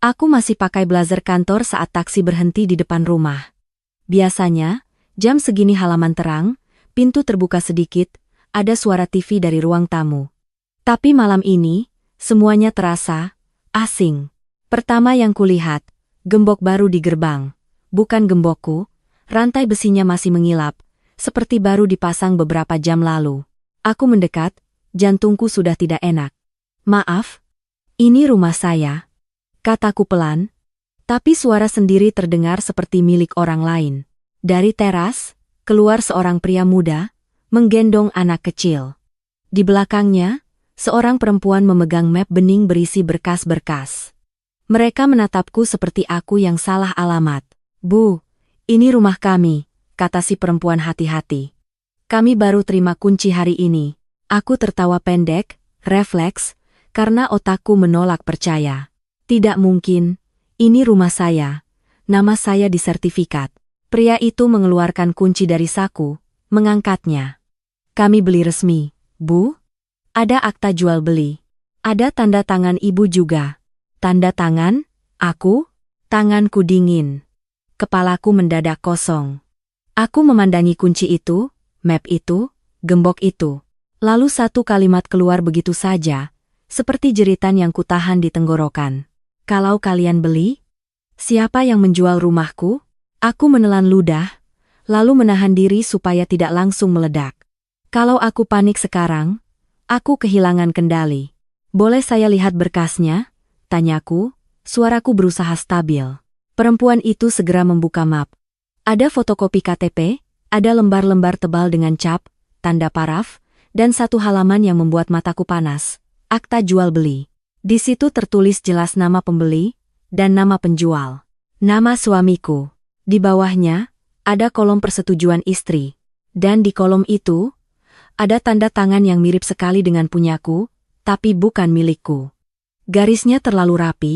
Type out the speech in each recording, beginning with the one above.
Aku masih pakai blazer kantor saat taksi berhenti di depan rumah. Biasanya, jam segini halaman terang, pintu terbuka sedikit, ada suara TV dari ruang tamu. Tapi malam ini, semuanya terasa asing. Pertama yang kulihat, gembok baru di gerbang. Bukan gembokku, rantai besinya masih mengilap, seperti baru dipasang beberapa jam lalu. Aku mendekat, jantungku sudah tidak enak. Maaf, ini rumah saya, kataku pelan, tapi suara sendiri terdengar seperti milik orang lain. Dari teras, keluar seorang pria muda, menggendong anak kecil. Di belakangnya, seorang perempuan memegang map bening berisi berkas-berkas. Mereka menatapku seperti aku yang salah alamat. Bu, ini rumah kami, kata si perempuan hati-hati. Kami baru terima kunci hari ini. Aku tertawa pendek, refleks, karena otakku menolak percaya. Tidak mungkin, ini rumah saya. Nama saya di sertifikat. Pria itu mengeluarkan kunci dari saku, mengangkatnya. Kami beli resmi, Bu. Ada akta jual beli. Ada tanda tangan ibu juga. Tanda tangan? Aku? Tanganku dingin. Kepalaku mendadak kosong. Aku memandangi kunci itu, map itu, gembok itu. Lalu satu kalimat keluar begitu saja, seperti jeritan yang kutahan di tenggorokan. Kalau kalian beli? Siapa yang menjual rumahku? Aku menelan ludah, lalu menahan diri supaya tidak langsung meledak. Kalau aku panik sekarang, aku kehilangan kendali. Boleh saya lihat berkasnya? Tanyaku, suaraku berusaha stabil. Perempuan itu segera membuka map. Ada fotokopi KTP, ada lembar-lembar tebal dengan cap, tanda paraf, dan satu halaman yang membuat mataku panas. Akta jual beli. Di situ tertulis jelas nama pembeli dan nama penjual. Nama suamiku. Di bawahnya, ada kolom persetujuan istri. Dan di kolom itu, ada tanda tangan yang mirip sekali dengan punyaku, tapi bukan milikku. Garisnya terlalu rapi,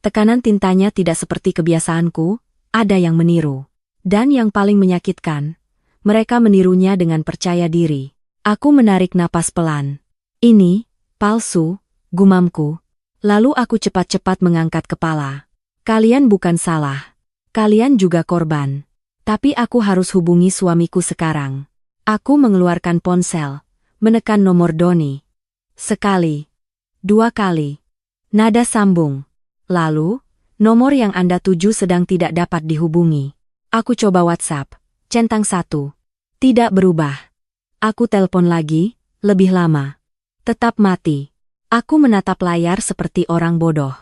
tekanan tintanya tidak seperti kebiasaanku, ada yang meniru. Dan yang paling menyakitkan, mereka menirunya dengan percaya diri. Aku menarik napas pelan. Ini, palsu, gumamku. Lalu aku cepat-cepat mengangkat kepala. Kalian bukan salah. Kalian juga korban. Tapi aku harus hubungi suamiku sekarang. Aku mengeluarkan ponsel, menekan nomor Doni. Sekali. Dua kali. Nada sambung. Lalu, nomor yang Anda tuju sedang tidak dapat dihubungi. Aku coba WhatsApp. Centang 1. Tidak berubah. Aku telepon lagi, lebih lama. Tetap mati. Aku menatap layar seperti orang bodoh.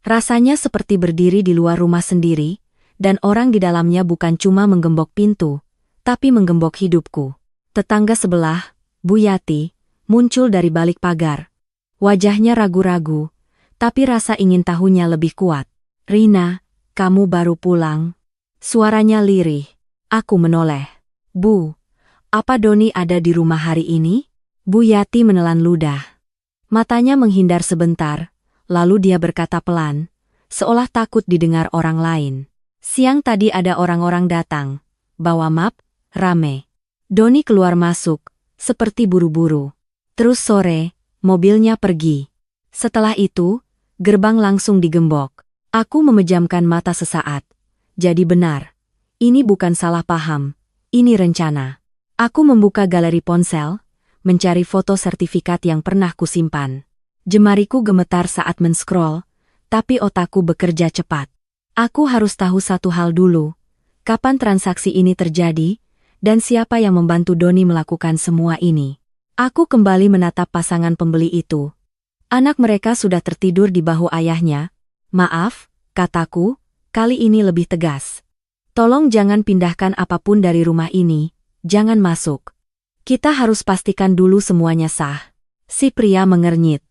Rasanya seperti berdiri di luar rumah sendiri, dan orang di dalamnya bukan cuma menggembok pintu, tapi menggembok hidupku. Tetangga sebelah, Bu Yati, muncul dari balik pagar. Wajahnya ragu-ragu, tapi rasa ingin tahunya lebih kuat. Rina, kamu baru pulang? Suaranya lirih. Aku menoleh. Bu, apa Doni ada di rumah hari ini? Bu Yati menelan ludah. Matanya menghindar sebentar, lalu dia berkata pelan, seolah takut didengar orang lain. Siang tadi ada orang-orang datang, bawa map, rame. Doni keluar masuk, seperti buru-buru. Terus sore, mobilnya pergi. Setelah itu, gerbang langsung digembok. Aku memejamkan mata sesaat. Jadi benar. Ini bukan salah paham. Ini rencana. Aku membuka galeri ponsel, mencari foto sertifikat yang pernah kusimpan. Jemariku gemetar saat men-scroll, tapi otakku bekerja cepat. Aku harus tahu satu hal dulu. Kapan transaksi ini terjadi, dan siapa yang membantu Doni melakukan semua ini. Aku kembali menatap pasangan pembeli itu. Anak mereka sudah tertidur di bahu ayahnya. Maaf, kataku, kali ini lebih tegas. Tolong jangan pindahkan apapun dari rumah ini, jangan masuk. Kita harus pastikan dulu semuanya sah. Si pria mengernyit.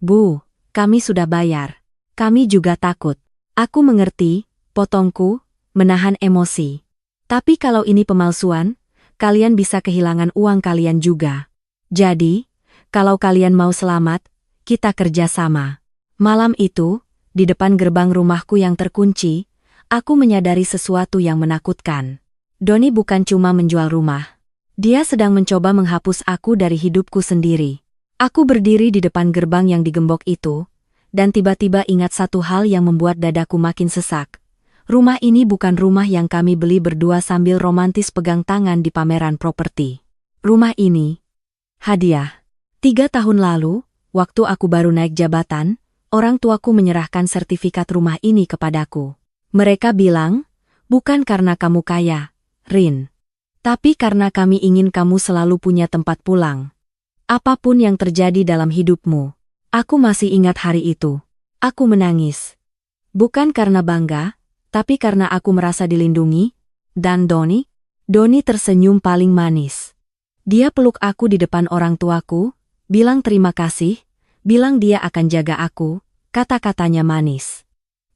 Bu, kami sudah bayar. Kami juga takut. Aku mengerti, potongku, menahan emosi. Tapi kalau ini pemalsuan, kalian bisa kehilangan uang kalian juga. Jadi, kalau kalian mau selamat, kita kerja sama. Malam itu, di depan gerbang rumahku yang terkunci, aku menyadari sesuatu yang menakutkan. Doni bukan cuma menjual rumah. Dia sedang mencoba menghapus aku dari hidupku sendiri. Aku berdiri di depan gerbang yang digembok itu, dan tiba-tiba ingat satu hal yang membuat dadaku makin sesak. Rumah ini bukan rumah yang kami beli berdua sambil romantis pegang tangan di pameran properti. Rumah ini hadiah. 3 tahun lalu, waktu aku baru naik jabatan, orang tuaku menyerahkan sertifikat rumah ini kepadaku. Mereka bilang, bukan karena kamu kaya, Rin. Tapi karena kami ingin kamu selalu punya tempat pulang. Apapun yang terjadi dalam hidupmu. Aku masih ingat hari itu. Aku menangis. Bukan karena bangga, tapi karena aku merasa dilindungi. Dan Doni tersenyum paling manis. Dia peluk aku di depan orang tuaku, bilang terima kasih, bilang dia akan jaga aku, kata-katanya manis.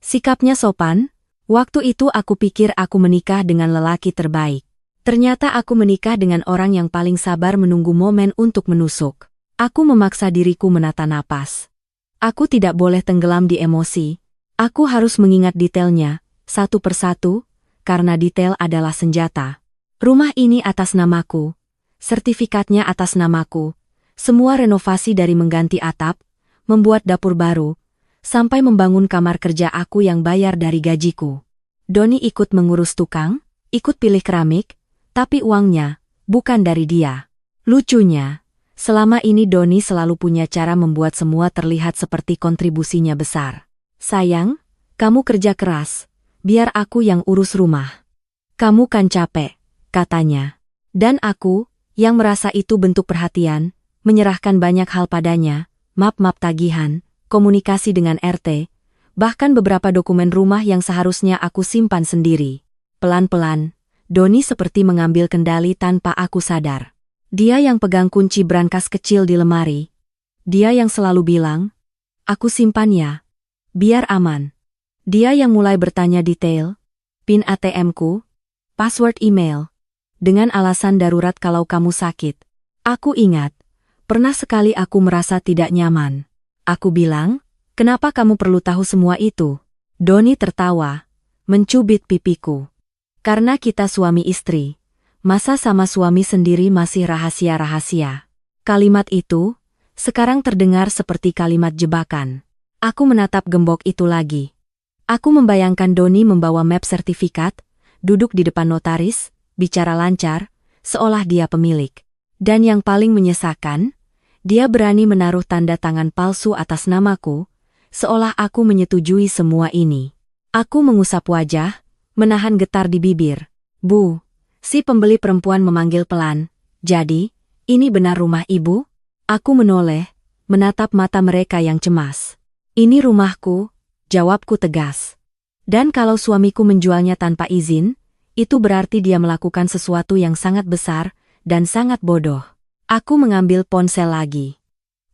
Sikapnya sopan. Waktu itu aku pikir aku menikah dengan lelaki terbaik. Ternyata aku menikah dengan orang yang paling sabar menunggu momen untuk menusuk. Aku memaksa diriku menata napas. Aku tidak boleh tenggelam di emosi. Aku harus mengingat detailnya, satu persatu, karena detail adalah senjata. Rumah ini atas namaku. Sertifikatnya atas namaku. Semua renovasi dari mengganti atap, membuat dapur baru, sampai membangun kamar kerja aku yang bayar dari gajiku. Doni ikut mengurus tukang, ikut pilih keramik, tapi uangnya bukan dari dia. Lucunya, selama ini Doni selalu punya cara membuat semua terlihat seperti kontribusinya besar. Sayang, kamu kerja keras, biar aku yang urus rumah. Kamu kan capek, katanya. Dan aku, yang merasa itu bentuk perhatian, menyerahkan banyak hal padanya, map-map tagihan, komunikasi dengan RT, bahkan beberapa dokumen rumah yang seharusnya aku simpan sendiri. Pelan-pelan, Doni seperti mengambil kendali tanpa aku sadar. Dia yang pegang kunci brankas kecil di lemari. Dia yang selalu bilang, aku simpan ya, biar aman. Dia yang mulai bertanya detail, PIN ATM-ku, password email, dengan alasan darurat kalau kamu sakit. Aku ingat, pernah sekali aku merasa tidak nyaman. Aku bilang, kenapa kamu perlu tahu semua itu? Doni tertawa, mencubit pipiku. Karena kita suami istri. Masa sama suami sendiri masih rahasia-rahasia? Kalimat itu, sekarang terdengar seperti kalimat jebakan. Aku menatap gembok itu lagi. Aku membayangkan Doni membawa map sertifikat, duduk di depan notaris, bicara lancar, seolah dia pemilik. Dan yang paling menyesakan, dia berani menaruh tanda tangan palsu atas namaku, seolah aku menyetujui semua ini. Aku mengusap wajah, menahan getar di bibir. Bu, si pembeli perempuan memanggil pelan. Jadi, ini benar rumah ibu? Aku menoleh, menatap mata mereka yang cemas. Ini rumahku, jawabku tegas. Dan kalau suamiku menjualnya tanpa izin, itu berarti dia melakukan sesuatu yang sangat besar dan sangat bodoh. Aku mengambil ponsel lagi.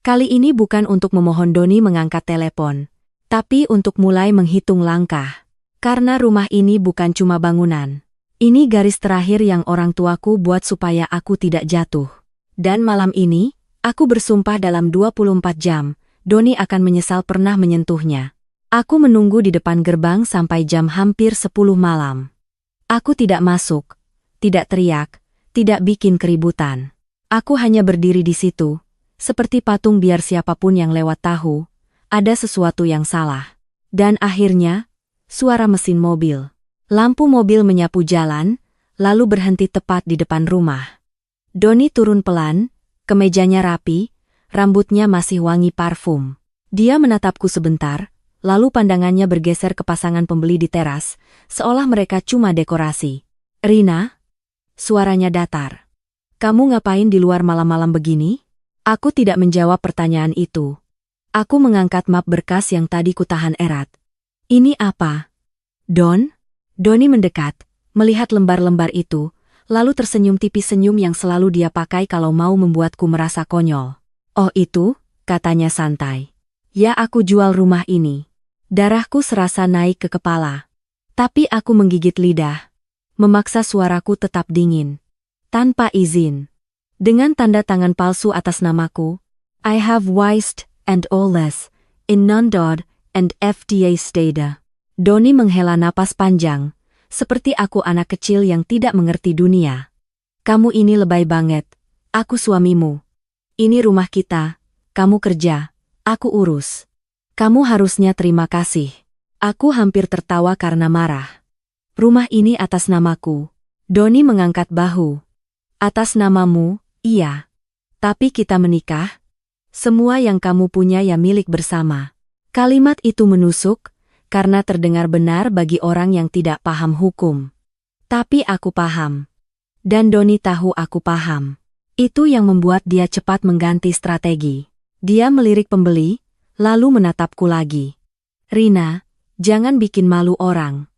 Kali ini bukan untuk memohon Doni mengangkat telepon, tapi untuk mulai menghitung langkah. Karena rumah ini bukan cuma bangunan. Ini garis terakhir yang orang tuaku buat supaya aku tidak jatuh. Dan malam ini, aku bersumpah dalam 24 jam, Doni akan menyesal pernah menyentuhnya. Aku menunggu di depan gerbang sampai jam hampir 10 malam. Aku tidak masuk, tidak teriak, tidak bikin keributan. Aku hanya berdiri di situ, seperti patung biar siapapun yang lewat tahu, ada sesuatu yang salah. Dan akhirnya, suara mesin mobil. Lampu mobil menyapu jalan, lalu berhenti tepat di depan rumah. Doni turun pelan, kemejanya rapi, rambutnya masih wangi parfum. Dia menatapku sebentar, lalu pandangannya bergeser ke pasangan pembeli di teras, seolah mereka cuma dekorasi. Rina? Suaranya datar. Kamu ngapain di luar malam-malam begini? Aku tidak menjawab pertanyaan itu. Aku mengangkat map berkas yang tadi kutahan erat. Ini apa? Don? Doni mendekat, melihat lembar-lembar itu, lalu tersenyum tipis, senyum yang selalu dia pakai kalau mau membuatku merasa konyol. Oh itu, katanya santai. Ya aku jual rumah ini. Darahku serasa naik ke kepala. Tapi aku menggigit lidah. Memaksa suaraku tetap dingin. Tanpa izin. Dengan tanda tangan palsu atas namaku. I have wised and all less, in non-dod and FDA steda. Doni menghela napas panjang, seperti aku anak kecil yang tidak mengerti dunia. Kamu ini lebay banget. Aku suamimu. Ini rumah kita. Kamu kerja. Aku urus. Kamu harusnya terima kasih. Aku hampir tertawa karena marah. Rumah ini atas namaku. Doni mengangkat bahu. Atas namamu, iya. Tapi kita menikah? Semua yang kamu punya ya milik bersama. Kalimat itu menusuk, karena terdengar benar bagi orang yang tidak paham hukum. Tapi aku paham. Dan Doni tahu aku paham. Itu yang membuat dia cepat mengganti strategi. Dia melirik pembeli, lalu menatapku lagi. Rina, jangan bikin malu orang.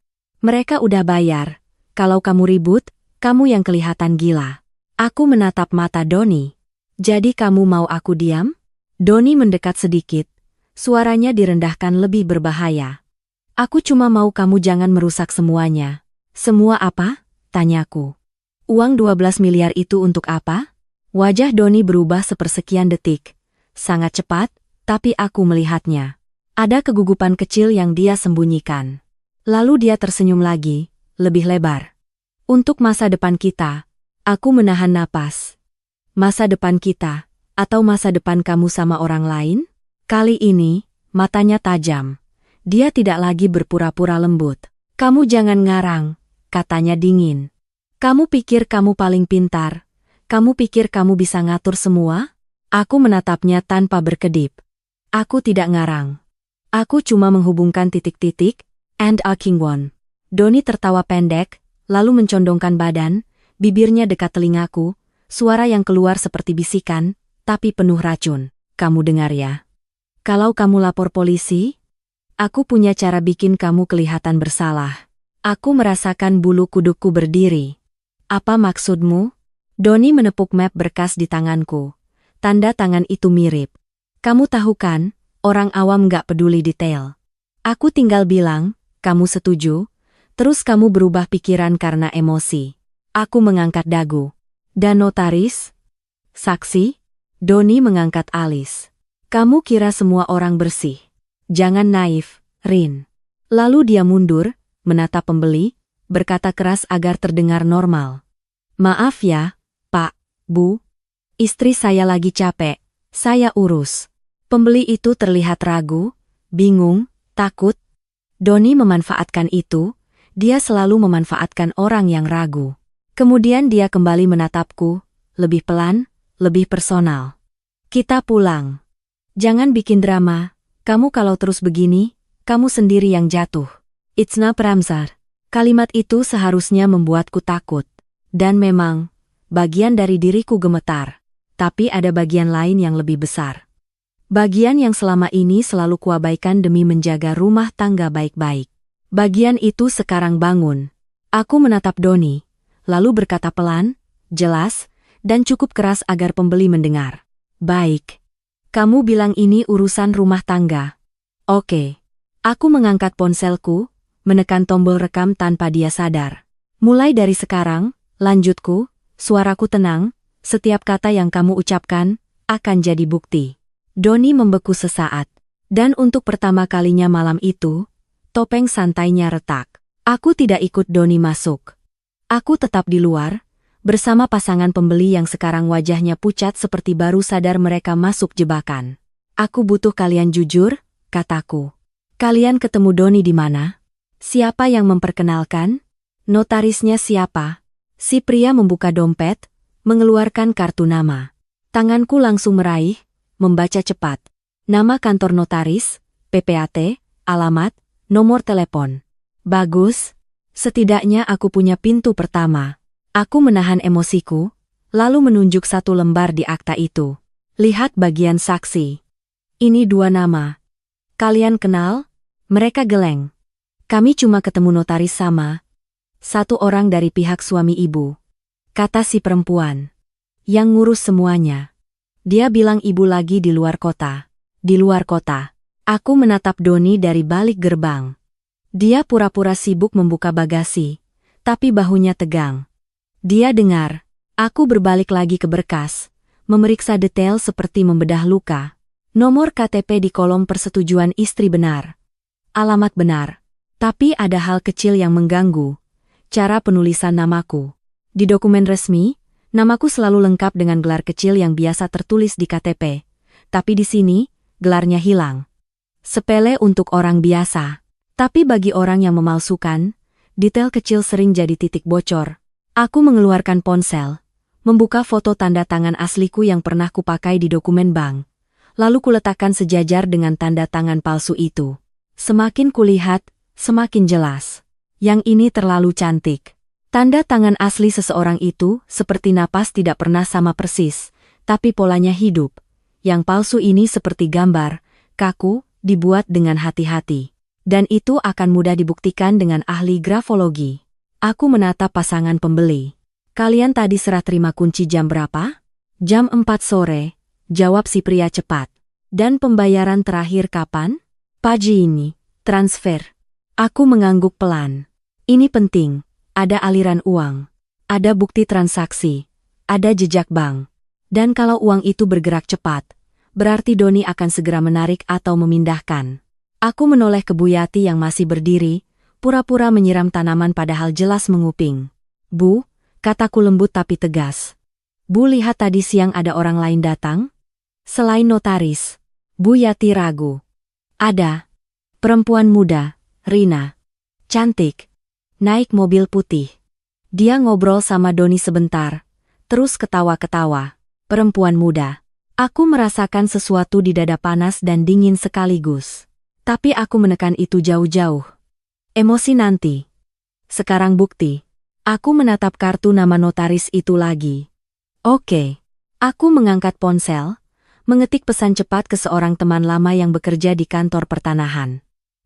Mereka udah bayar. Kalau kamu ribut, kamu yang kelihatan gila. Aku menatap mata Doni. Jadi kamu mau aku diam? Doni mendekat sedikit. Suaranya direndahkan lebih berbahaya. Aku cuma mau kamu jangan merusak semuanya. Semua apa? Tanyaku. Uang 12 miliar itu untuk apa? Wajah Doni berubah sepersekian detik. Sangat cepat, tapi aku melihatnya. Ada kegugupan kecil yang dia sembunyikan. Lalu dia tersenyum lagi, lebih lebar. Untuk masa depan kita, aku menahan napas. Masa depan kita, atau masa depan kamu sama orang lain? Kali ini, matanya tajam. Dia tidak lagi berpura-pura lembut. Kamu jangan ngarang, katanya dingin. Kamu pikir kamu paling pintar? Kamu pikir kamu bisa ngatur semua? Aku menatapnya tanpa berkedip. Aku tidak ngarang. Aku cuma menghubungkan titik-titik, and a king one. Doni tertawa pendek, lalu mencondongkan badan, bibirnya dekat telingaku, suara yang keluar seperti bisikan, tapi penuh racun. Kamu dengar ya? Kalau kamu lapor polisi, aku punya cara bikin kamu kelihatan bersalah. Aku merasakan bulu kudukku berdiri. Apa maksudmu? Doni menepuk map berkas di tanganku. Tanda tangan itu mirip. Kamu tahu kan, orang awam gak peduli detail. Aku tinggal bilang, kamu setuju, terus kamu berubah pikiran karena emosi. Aku mengangkat dagu. Dan notaris? Saksi? Doni mengangkat alis. Kamu kira semua orang bersih? Jangan naif, Rin. Lalu dia mundur, menatap pembeli, berkata keras agar terdengar normal. Maaf ya, Pak, Bu. Istri saya lagi capek, saya urus. Pembeli itu terlihat ragu, bingung, takut. Doni memanfaatkan itu, dia selalu memanfaatkan orang yang ragu. Kemudian dia kembali menatapku, lebih pelan, lebih personal. Kita pulang. Jangan bikin drama, kamu kalau terus begini, kamu sendiri yang jatuh. It's not Ramsar. Kalimat itu seharusnya membuatku takut. Dan memang, bagian dari diriku gemetar. Tapi ada bagian lain yang lebih besar. Bagian yang selama ini selalu kuabaikan demi menjaga rumah tangga baik-baik. Bagian itu sekarang bangun. Aku menatap Doni, lalu berkata pelan, jelas, dan cukup keras agar pembeli mendengar. Baik. Kamu bilang ini urusan rumah tangga. Oke. Aku mengangkat ponselku, menekan tombol rekam tanpa dia sadar. Mulai dari sekarang, lanjutku, suaraku tenang, setiap kata yang kamu ucapkan, akan jadi bukti. Doni membeku sesaat. Dan untuk pertama kalinya malam itu, topeng santainya retak. Aku tidak ikut Doni masuk. Aku tetap di luar, bersama pasangan pembeli yang sekarang wajahnya pucat seperti baru sadar mereka masuk jebakan. Aku butuh kalian jujur, kataku. Kalian ketemu Doni di mana? Siapa yang memperkenalkan? Notarisnya siapa? Si pria membuka dompet, mengeluarkan kartu nama. Tanganku langsung meraih, membaca cepat. Nama kantor notaris, PPAT, alamat, nomor telepon. Bagus. Setidaknya aku punya pintu pertama. Aku menahan emosiku, lalu menunjuk satu lembar di akta itu. Lihat bagian saksi. Ini 2 nama. Kalian kenal? Mereka geleng. Kami cuma ketemu notaris sama. 1 orang dari pihak suami ibu. Kata si perempuan. Yang ngurus semuanya. Dia bilang ibu lagi di luar kota. Di luar kota. Aku menatap Doni dari balik gerbang. Dia pura-pura sibuk membuka bagasi, tapi bahunya tegang. Dia dengar. Aku berbalik lagi ke berkas, memeriksa detail seperti membedah luka. Nomor KTP di kolom persetujuan istri benar. Alamat benar. Tapi ada hal kecil yang mengganggu. Cara penulisan namaku. Di dokumen resmi, namaku selalu lengkap dengan gelar kecil yang biasa tertulis di KTP. Tapi di sini, gelarnya hilang. Sepele untuk orang biasa. Tapi bagi orang yang memalsukan, detail kecil sering jadi titik bocor. Aku mengeluarkan ponsel, membuka foto tanda tangan asliku yang pernah kupakai di dokumen bank. Lalu kuletakkan sejajar dengan tanda tangan palsu itu. Semakin kulihat, semakin jelas. Yang ini terlalu cantik. Tanda tangan asli seseorang itu seperti napas tidak pernah sama persis, tapi polanya hidup. Yang palsu ini seperti gambar, kaku, dibuat dengan hati-hati. Dan itu akan mudah dibuktikan dengan ahli grafologi. Aku menatap pasangan pembeli. Kalian tadi serah terima kunci jam berapa? Jam 4 sore, jawab si pria cepat. Dan pembayaran terakhir kapan? Pagi ini, transfer. Aku mengangguk pelan. Ini penting, ada aliran uang, ada bukti transaksi, ada jejak bank. Dan kalau uang itu bergerak cepat, berarti Doni akan segera menarik atau memindahkan. Aku menoleh ke Bu Yati yang masih berdiri, pura-pura menyiram tanaman padahal jelas menguping. Bu, kataku lembut tapi tegas. Bu lihat tadi siang ada orang lain datang? Selain notaris. Bu Yati ragu. Ada. Perempuan muda, Rina. Cantik. Naik mobil putih. Dia ngobrol sama Doni sebentar, terus ketawa-ketawa. Perempuan muda. Aku merasakan sesuatu di dada panas dan dingin sekaligus. Tapi aku menekan itu jauh-jauh. Emosi nanti. Sekarang bukti. Aku menatap kartu nama notaris itu lagi. Oke. Aku mengangkat ponsel, mengetik pesan cepat ke seorang teman lama yang bekerja di kantor pertanahan.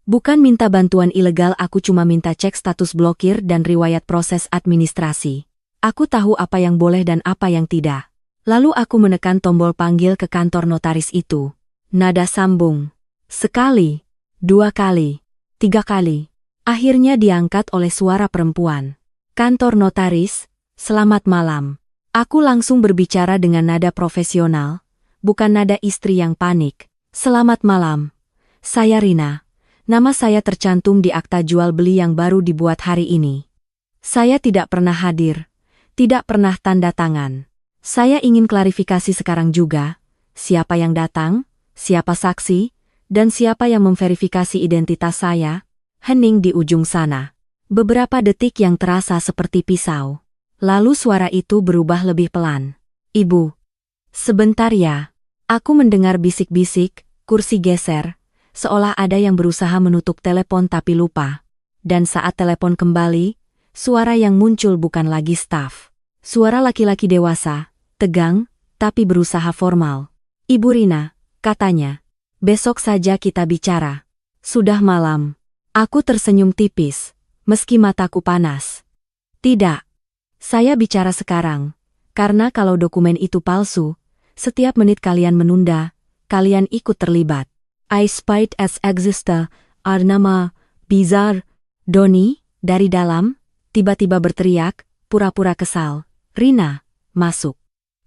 Bukan minta bantuan ilegal, aku cuma minta cek status blokir dan riwayat proses administrasi. Aku tahu apa yang boleh dan apa yang tidak. Lalu aku menekan tombol panggil ke kantor notaris itu. Nada sambung. Sekali, 2 kali, 3 kali. Akhirnya diangkat oleh suara perempuan. Kantor notaris, selamat malam. Aku langsung berbicara dengan nada profesional, bukan nada istri yang panik. Selamat malam. Saya Rina. Nama saya tercantum di akta jual beli yang baru dibuat hari ini. Saya tidak pernah hadir, tidak pernah tanda tangan. Saya ingin klarifikasi sekarang juga, siapa yang datang, siapa saksi, dan siapa yang memverifikasi identitas saya. Hening di ujung sana. Beberapa detik yang terasa seperti pisau. Lalu suara itu berubah lebih pelan. Ibu. Sebentar ya. Aku mendengar bisik-bisik, kursi geser, seolah ada yang berusaha menutup telepon tapi lupa. Dan saat telepon kembali, suara yang muncul bukan lagi staf. Suara laki-laki dewasa, tegang, tapi berusaha formal. Ibu Rina, katanya. Besok saja kita bicara. Sudah malam. Aku tersenyum tipis, meski mataku panas. Tidak. Saya bicara sekarang, karena kalau dokumen itu palsu, setiap menit kalian menunda, kalian ikut terlibat. I spied as exista, Arnama, bizarre. Doni, dari dalam, tiba-tiba berteriak, pura-pura kesal. Rina, masuk.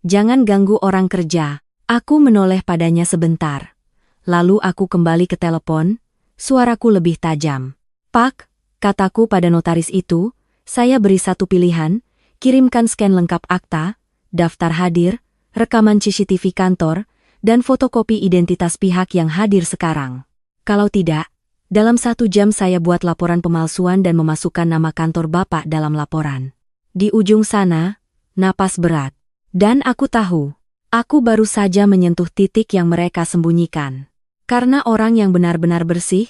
Jangan ganggu orang kerja. Aku menoleh padanya sebentar. Lalu aku kembali ke telepon, suaraku lebih tajam. Pak, kataku pada notaris itu, saya beri satu pilihan, kirimkan scan lengkap akta, daftar hadir, rekaman CCTV kantor, dan fotokopi identitas pihak yang hadir sekarang. Kalau tidak, dalam 1 jam saya buat laporan pemalsuan dan memasukkan nama kantor Bapak dalam laporan. Di ujung sana, napas berat. Dan aku tahu, aku baru saja menyentuh titik yang mereka sembunyikan. Karena orang yang benar-benar bersih,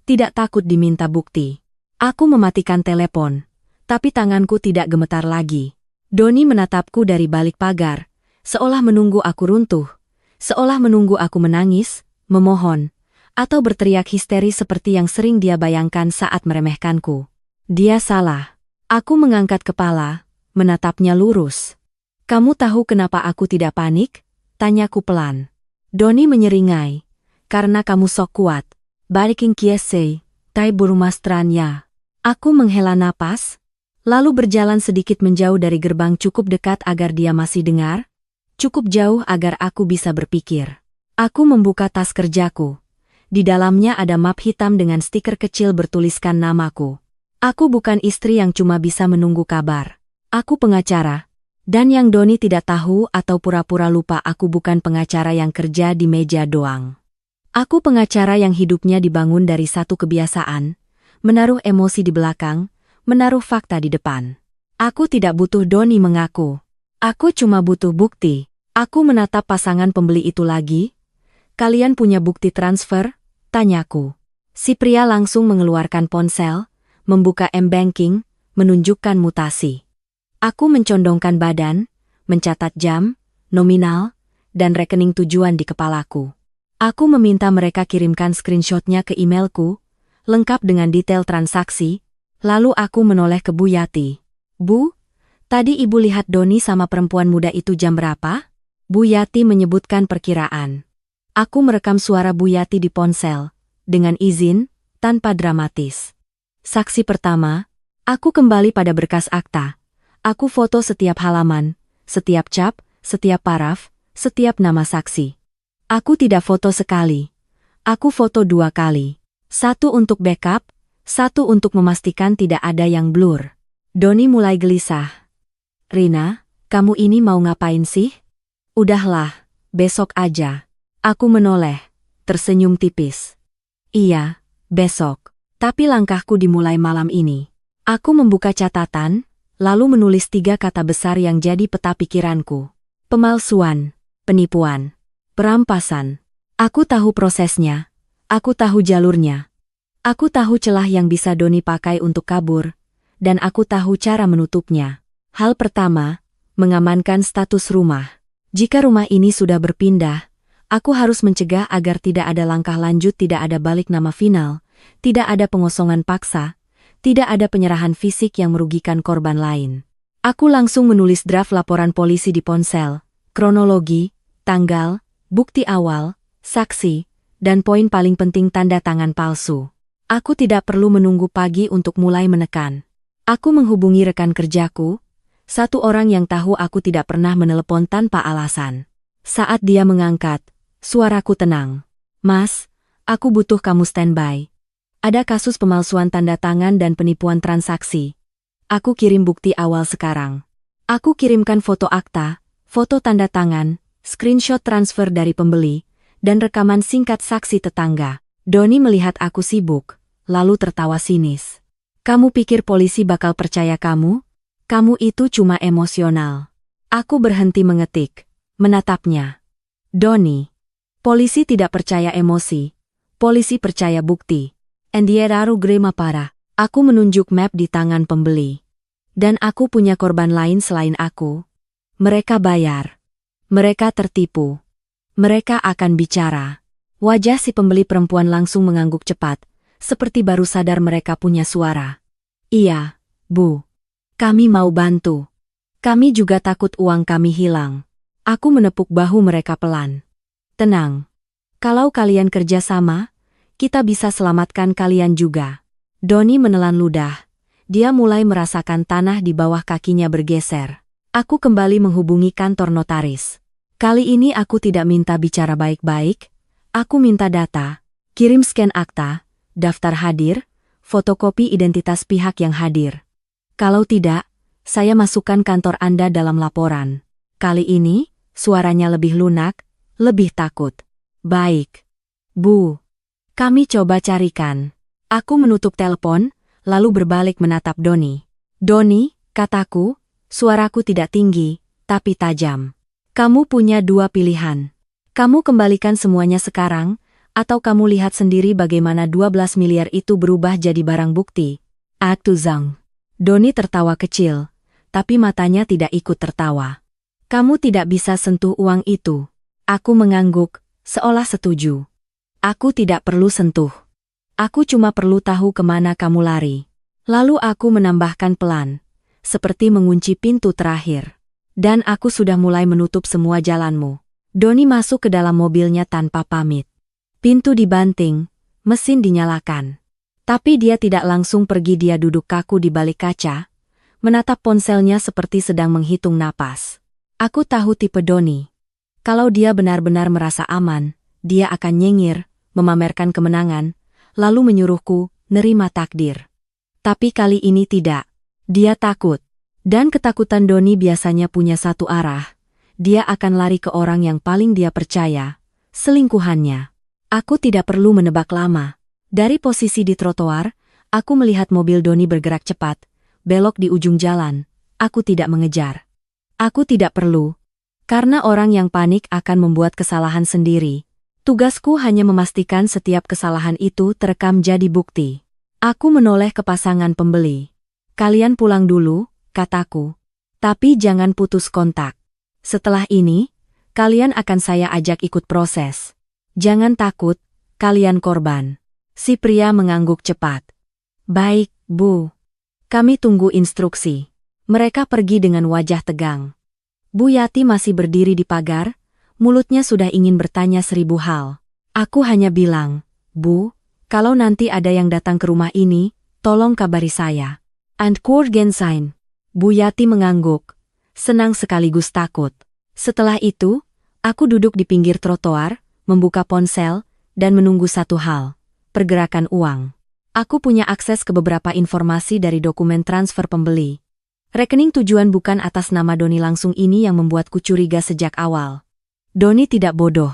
tidak takut diminta bukti. Aku mematikan telepon, tapi tanganku tidak gemetar lagi. Doni menatapku dari balik pagar, seolah menunggu aku runtuh, seolah menunggu aku menangis, memohon, atau berteriak histeris seperti yang sering dia bayangkan saat meremehkanku. Dia salah. Aku mengangkat kepala, menatapnya lurus. Kamu tahu kenapa aku tidak panik? Tanyaku pelan. Doni menyeringai. Karena kamu sok kuat. Balikin kiese, tai burumastrannya. Aku menghela napas, lalu berjalan sedikit menjauh dari gerbang cukup dekat agar dia masih dengar, cukup jauh agar aku bisa berpikir. Aku membuka tas kerjaku. Di dalamnya ada map hitam dengan stiker kecil bertuliskan namaku. Aku bukan istri yang cuma bisa menunggu kabar. Aku pengacara. Dan yang Doni tidak tahu atau pura-pura lupa, aku bukan pengacara yang kerja di meja doang. Aku pengacara yang hidupnya dibangun dari satu kebiasaan, menaruh emosi di belakang, menaruh fakta di depan. Aku tidak butuh Doni mengaku. Aku cuma butuh bukti. Aku menatap pasangan pembeli itu lagi. Kalian punya bukti transfer? Tanyaku. Si pria langsung mengeluarkan ponsel, membuka M-Banking, menunjukkan mutasi. Aku mencondongkan badan, mencatat jam, nominal, dan rekening tujuan di kepalaku. Aku meminta mereka kirimkan screenshotnya ke emailku, lengkap dengan detail transaksi, lalu aku menoleh ke Bu Yati. Bu, tadi ibu lihat Doni sama perempuan muda itu jam berapa? Bu Yati menyebutkan perkiraan. Aku merekam suara Bu Yati di ponsel, dengan izin, tanpa dramatis. Saksi pertama, aku kembali pada berkas akta. Aku foto setiap halaman, setiap cap, setiap paraf, setiap nama saksi. Aku tidak foto sekali. Aku foto 2 kali. 1 untuk backup, 1 untuk memastikan tidak ada yang blur. Doni mulai gelisah. Rina, kamu ini mau ngapain sih? Udahlah, besok aja. Aku menoleh, tersenyum tipis. Iya, besok. Tapi langkahku dimulai malam ini. Aku membuka catatan, lalu menulis 3 kata besar yang jadi peta pikiranku. Pemalsuan, penipuan, perampasan. Aku tahu prosesnya. Aku tahu jalurnya. Aku tahu celah yang bisa Doni pakai untuk kabur. Dan aku tahu cara menutupnya. Hal pertama, mengamankan status rumah. Jika rumah ini sudah berpindah, aku harus mencegah agar tidak ada langkah lanjut, tidak ada balik nama final, tidak ada pengosongan paksa, tidak ada penyerahan fisik yang merugikan korban lain. Aku langsung menulis draft laporan polisi di ponsel, kronologi, tanggal, bukti awal, saksi, dan poin paling penting tanda tangan palsu. Aku tidak perlu menunggu pagi untuk mulai menekan. Aku menghubungi rekan kerjaku, satu orang yang tahu aku tidak pernah menelepon tanpa alasan. Saat dia mengangkat, suaraku tenang. Mas, aku butuh kamu standby. Ada kasus pemalsuan tanda tangan dan penipuan transaksi. Aku kirim bukti awal sekarang. Aku kirimkan foto akta, foto tanda tangan, screenshot transfer dari pembeli, dan rekaman singkat saksi tetangga. Doni melihat aku sibuk, lalu tertawa sinis. Kamu pikir polisi bakal percaya kamu? Kamu itu cuma emosional. Aku berhenti mengetik, menatapnya. Doni, polisi tidak percaya emosi. Polisi percaya bukti. Endieraru grema para. Aku menunjuk map di tangan pembeli. Dan aku punya korban lain selain aku. Mereka bayar. Mereka tertipu. Mereka akan bicara. Wajah si pembeli perempuan langsung mengangguk cepat, seperti baru sadar mereka punya suara. Iya, Bu. Kami mau bantu. Kami juga takut uang kami hilang. Aku menepuk bahu mereka pelan. Tenang. Kalau kalian kerja sama, kita bisa selamatkan kalian juga. Doni menelan ludah. Dia mulai merasakan tanah di bawah kakinya bergeser. Aku kembali menghubungi kantor notaris. Kali ini aku tidak minta bicara baik-baik. Aku minta data. Kirim scan akta, daftar hadir, fotokopi identitas pihak yang hadir. Kalau tidak, saya masukkan kantor Anda dalam laporan. Kali ini, suaranya lebih lunak, lebih takut. Baik. Bu. Kami coba carikan. Aku menutup telepon, lalu berbalik menatap Doni. Doni, kataku, suaraku tidak tinggi, tapi tajam. Kamu punya 2 pilihan. Kamu kembalikan semuanya sekarang, atau kamu lihat sendiri bagaimana 12 miliar itu berubah jadi barang bukti. Aku Zhang. Doni tertawa kecil, tapi matanya tidak ikut tertawa. Kamu tidak bisa sentuh uang itu. Aku mengangguk, seolah setuju. Aku tidak perlu sentuh. Aku cuma perlu tahu kemana kamu lari. Lalu aku menambahkan pelan, seperti mengunci pintu terakhir. Dan aku sudah mulai menutup semua jalanmu. Doni masuk ke dalam mobilnya tanpa pamit. Pintu dibanting, mesin dinyalakan. Tapi dia tidak langsung pergi, dia duduk kaku di balik kaca, menatap ponselnya seperti sedang menghitung napas. Aku tahu tipe Doni. Kalau dia benar-benar merasa aman, dia akan nyengir, memamerkan kemenangan, lalu menyuruhku nerima takdir. Tapi kali ini tidak. Dia takut. Dan ketakutan Doni biasanya punya satu arah. Dia akan lari ke orang yang paling dia percaya, selingkuhannya. Aku tidak perlu menebak lama. Dari posisi di trotoar, aku melihat mobil Doni bergerak cepat, belok di ujung jalan. Aku tidak mengejar. Aku tidak perlu. Karena orang yang panik akan membuat kesalahan sendiri. Tugasku hanya memastikan setiap kesalahan itu terekam jadi bukti. Aku menoleh ke pasangan pembeli. Kalian pulang dulu, kataku. Tapi jangan putus kontak. Setelah ini, kalian akan saya ajak ikut proses. Jangan takut, kalian korban. Si pria mengangguk cepat. Baik, Bu. Kami tunggu instruksi. Mereka pergi dengan wajah tegang. Bu Yati masih berdiri di pagar, mulutnya sudah ingin bertanya 1000 hal. Aku hanya bilang, Bu, kalau nanti ada yang datang ke rumah ini, tolong kabari saya. And Gensign. Bu Yati mengangguk, senang sekaligus takut. Setelah itu, aku duduk di pinggir trotoar, membuka ponsel, dan menunggu satu hal, pergerakan uang. Aku punya akses ke beberapa informasi dari dokumen transfer pembeli. Rekening tujuan bukan atas nama Doni langsung ini yang membuatku curiga sejak awal. Doni tidak bodoh.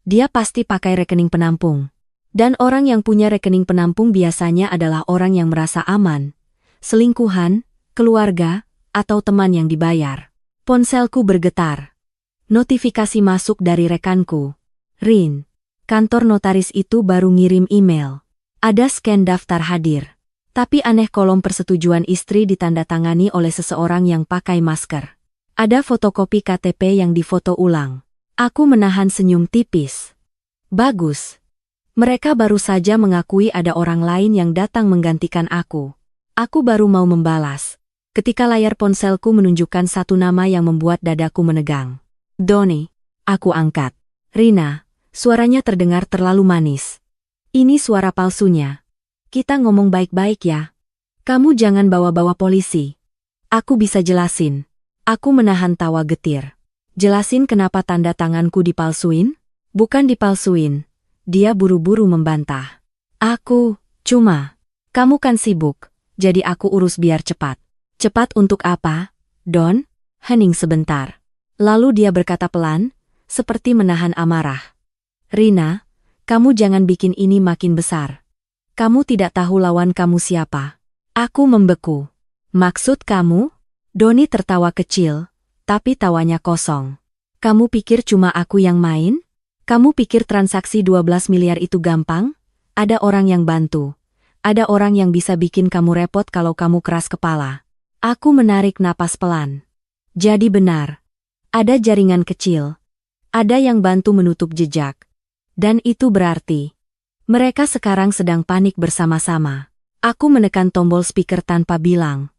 Dia pasti pakai rekening penampung. Dan orang yang punya rekening penampung biasanya adalah orang yang merasa aman, selingkuhan, keluarga, atau teman yang dibayar. Ponselku bergetar. Notifikasi masuk dari rekanku. Rin, kantor notaris itu baru ngirim email. Ada scan daftar hadir. Tapi aneh kolom persetujuan istri ditandatangani oleh seseorang yang pakai masker. Ada fotokopi KTP yang difoto ulang. Aku menahan senyum tipis. Bagus. Mereka baru saja mengakui ada orang lain yang datang menggantikan aku. Aku baru mau membalas, ketika layar ponselku menunjukkan satu nama yang membuat dadaku menegang. Doni. Aku angkat. Rina, suaranya terdengar terlalu manis. Ini suara palsunya. Kita ngomong baik-baik ya. Kamu jangan bawa-bawa polisi. Aku bisa jelasin. Aku menahan tawa getir. Jelasin kenapa tanda tanganku dipalsuin? Bukan dipalsuin. Dia buru-buru membantah. Kamu kan sibuk, jadi aku urus biar cepat. Cepat untuk apa, Don? Hening sebentar. Lalu dia berkata pelan, seperti menahan amarah. Rina, kamu jangan bikin ini makin besar. Kamu tidak tahu lawan kamu siapa. Aku membeku. Maksud kamu? Doni tertawa kecil, tapi tawanya kosong. Kamu pikir cuma aku yang main? Kamu pikir transaksi 12 miliar itu gampang? Ada orang yang bantu. Ada orang yang bisa bikin kamu repot kalau kamu keras kepala. Aku menarik napas pelan. Jadi benar. Ada jaringan kecil. Ada yang bantu menutup jejak. Dan itu berarti mereka sekarang sedang panik bersama-sama. Aku menekan tombol speaker tanpa bilang.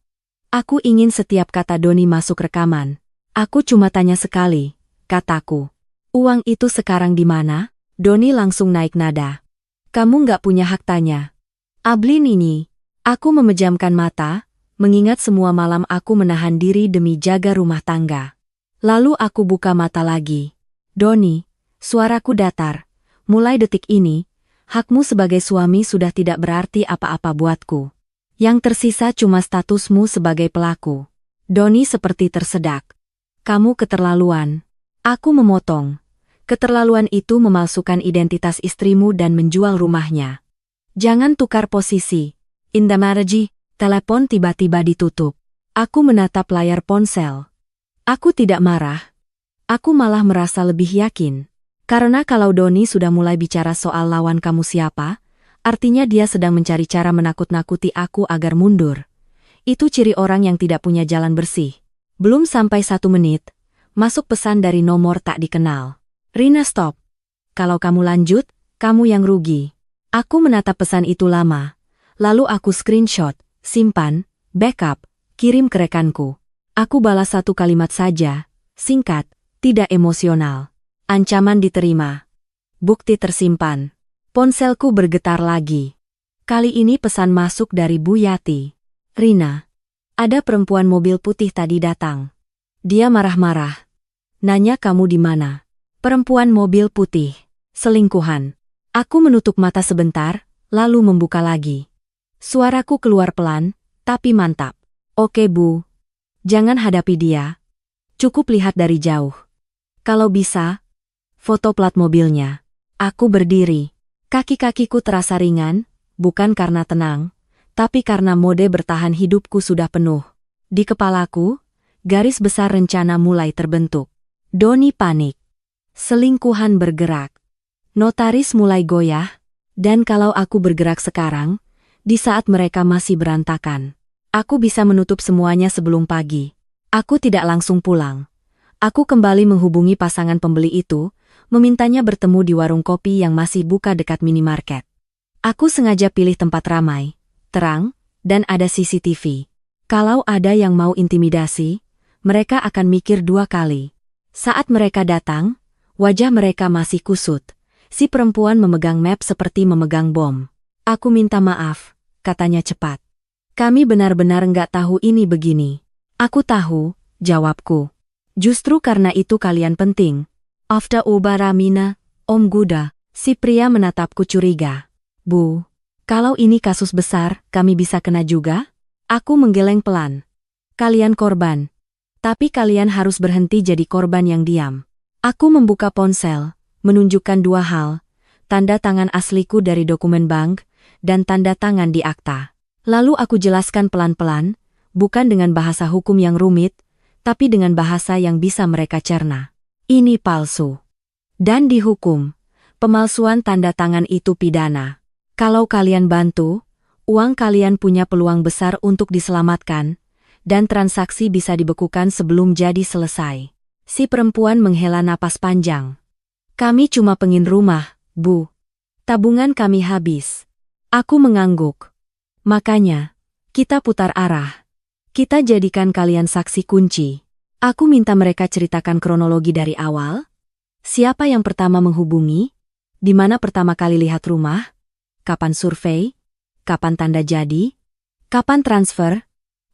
Aku ingin setiap kata Doni masuk rekaman. Aku cuma tanya sekali, kataku. Uang itu sekarang di mana? Doni langsung naik nada. Kamu nggak punya hak tanya. Ablin ini. Aku memejamkan mata, mengingat semua malam aku menahan diri demi jaga rumah tangga. Lalu aku buka mata lagi. Doni, suaraku datar. Mulai detik ini, hakmu sebagai suami sudah tidak berarti apa-apa buatku. Yang tersisa cuma statusmu sebagai pelaku. Doni seperti tersedak. Kamu keterlaluan. Aku memotong. Keterlaluan itu memalsukan identitas istrimu dan menjual rumahnya. Jangan tukar posisi. Indamarji, telepon tiba-tiba ditutup. Aku menatap layar ponsel. Aku tidak marah. Aku malah merasa lebih yakin. Karena kalau Doni sudah mulai bicara soal lawan kamu siapa, artinya dia sedang mencari cara menakut-nakuti aku agar mundur. Itu ciri orang yang tidak punya jalan bersih. Belum sampai 1 menit, masuk pesan dari nomor tak dikenal. Rina stop. Kalau kamu lanjut, kamu yang rugi. Aku menatap pesan itu lama. Lalu aku screenshot, simpan, backup, kirim ke rekanku. Aku balas 1 kalimat saja, singkat, tidak emosional. Ancaman diterima. Bukti tersimpan. Ponselku bergetar lagi. Kali ini pesan masuk dari Bu Yati. Rina. Ada perempuan mobil putih tadi datang. Dia marah-marah. Nanya kamu di mana? Perempuan mobil putih. Selingkuhan. Aku menutup mata sebentar, lalu membuka lagi. Suaraku keluar pelan, tapi mantap. Oke Bu. Jangan hadapi dia. Cukup lihat dari jauh. Kalau bisa, foto plat mobilnya. Aku berdiri. Kaki-kakiku terasa ringan, bukan karena tenang, tapi karena mode bertahan hidupku sudah penuh. Di kepalaku, garis besar rencana mulai terbentuk. Doni panik. Selingkuhan bergerak. Notaris mulai goyah, dan kalau aku bergerak sekarang, di saat mereka masih berantakan, aku bisa menutup semuanya sebelum pagi. Aku tidak langsung pulang. Aku kembali menghubungi pasangan pembeli itu, memintanya bertemu di warung kopi yang masih buka dekat minimarket. Aku sengaja pilih tempat ramai, terang, dan ada CCTV. Kalau ada yang mau intimidasi, mereka akan mikir 2 kali. Saat mereka datang, wajah mereka masih kusut. Si perempuan memegang map seperti memegang bom. Aku minta maaf, katanya cepat. Kami benar-benar nggak tahu ini begini. Aku tahu, jawabku. Justru karena itu kalian penting. After Ubaramina, Om Guda, si pria menatapku curiga. Bu, kalau ini kasus besar, kami bisa kena juga? Aku menggeleng pelan. Kalian korban. Tapi kalian harus berhenti jadi korban yang diam. Aku membuka ponsel, menunjukkan 2 hal, tanda tangan asliku dari dokumen bank, dan tanda tangan di akta. Lalu aku jelaskan pelan-pelan, bukan dengan bahasa hukum yang rumit, tapi dengan bahasa yang bisa mereka cerna. Ini palsu. Dan dihukum. Pemalsuan tanda tangan itu pidana. Kalau kalian bantu, uang kalian punya peluang besar untuk diselamatkan, dan transaksi bisa dibekukan sebelum jadi selesai. Si perempuan menghela napas panjang. Kami cuma pengin rumah, Bu. Tabungan kami habis. Aku mengangguk. Makanya, kita putar arah. Kita jadikan kalian saksi kunci. Aku minta mereka ceritakan kronologi dari awal. Siapa yang pertama menghubungi? Di mana pertama kali lihat rumah? Kapan survei? Kapan tanda jadi? Kapan transfer?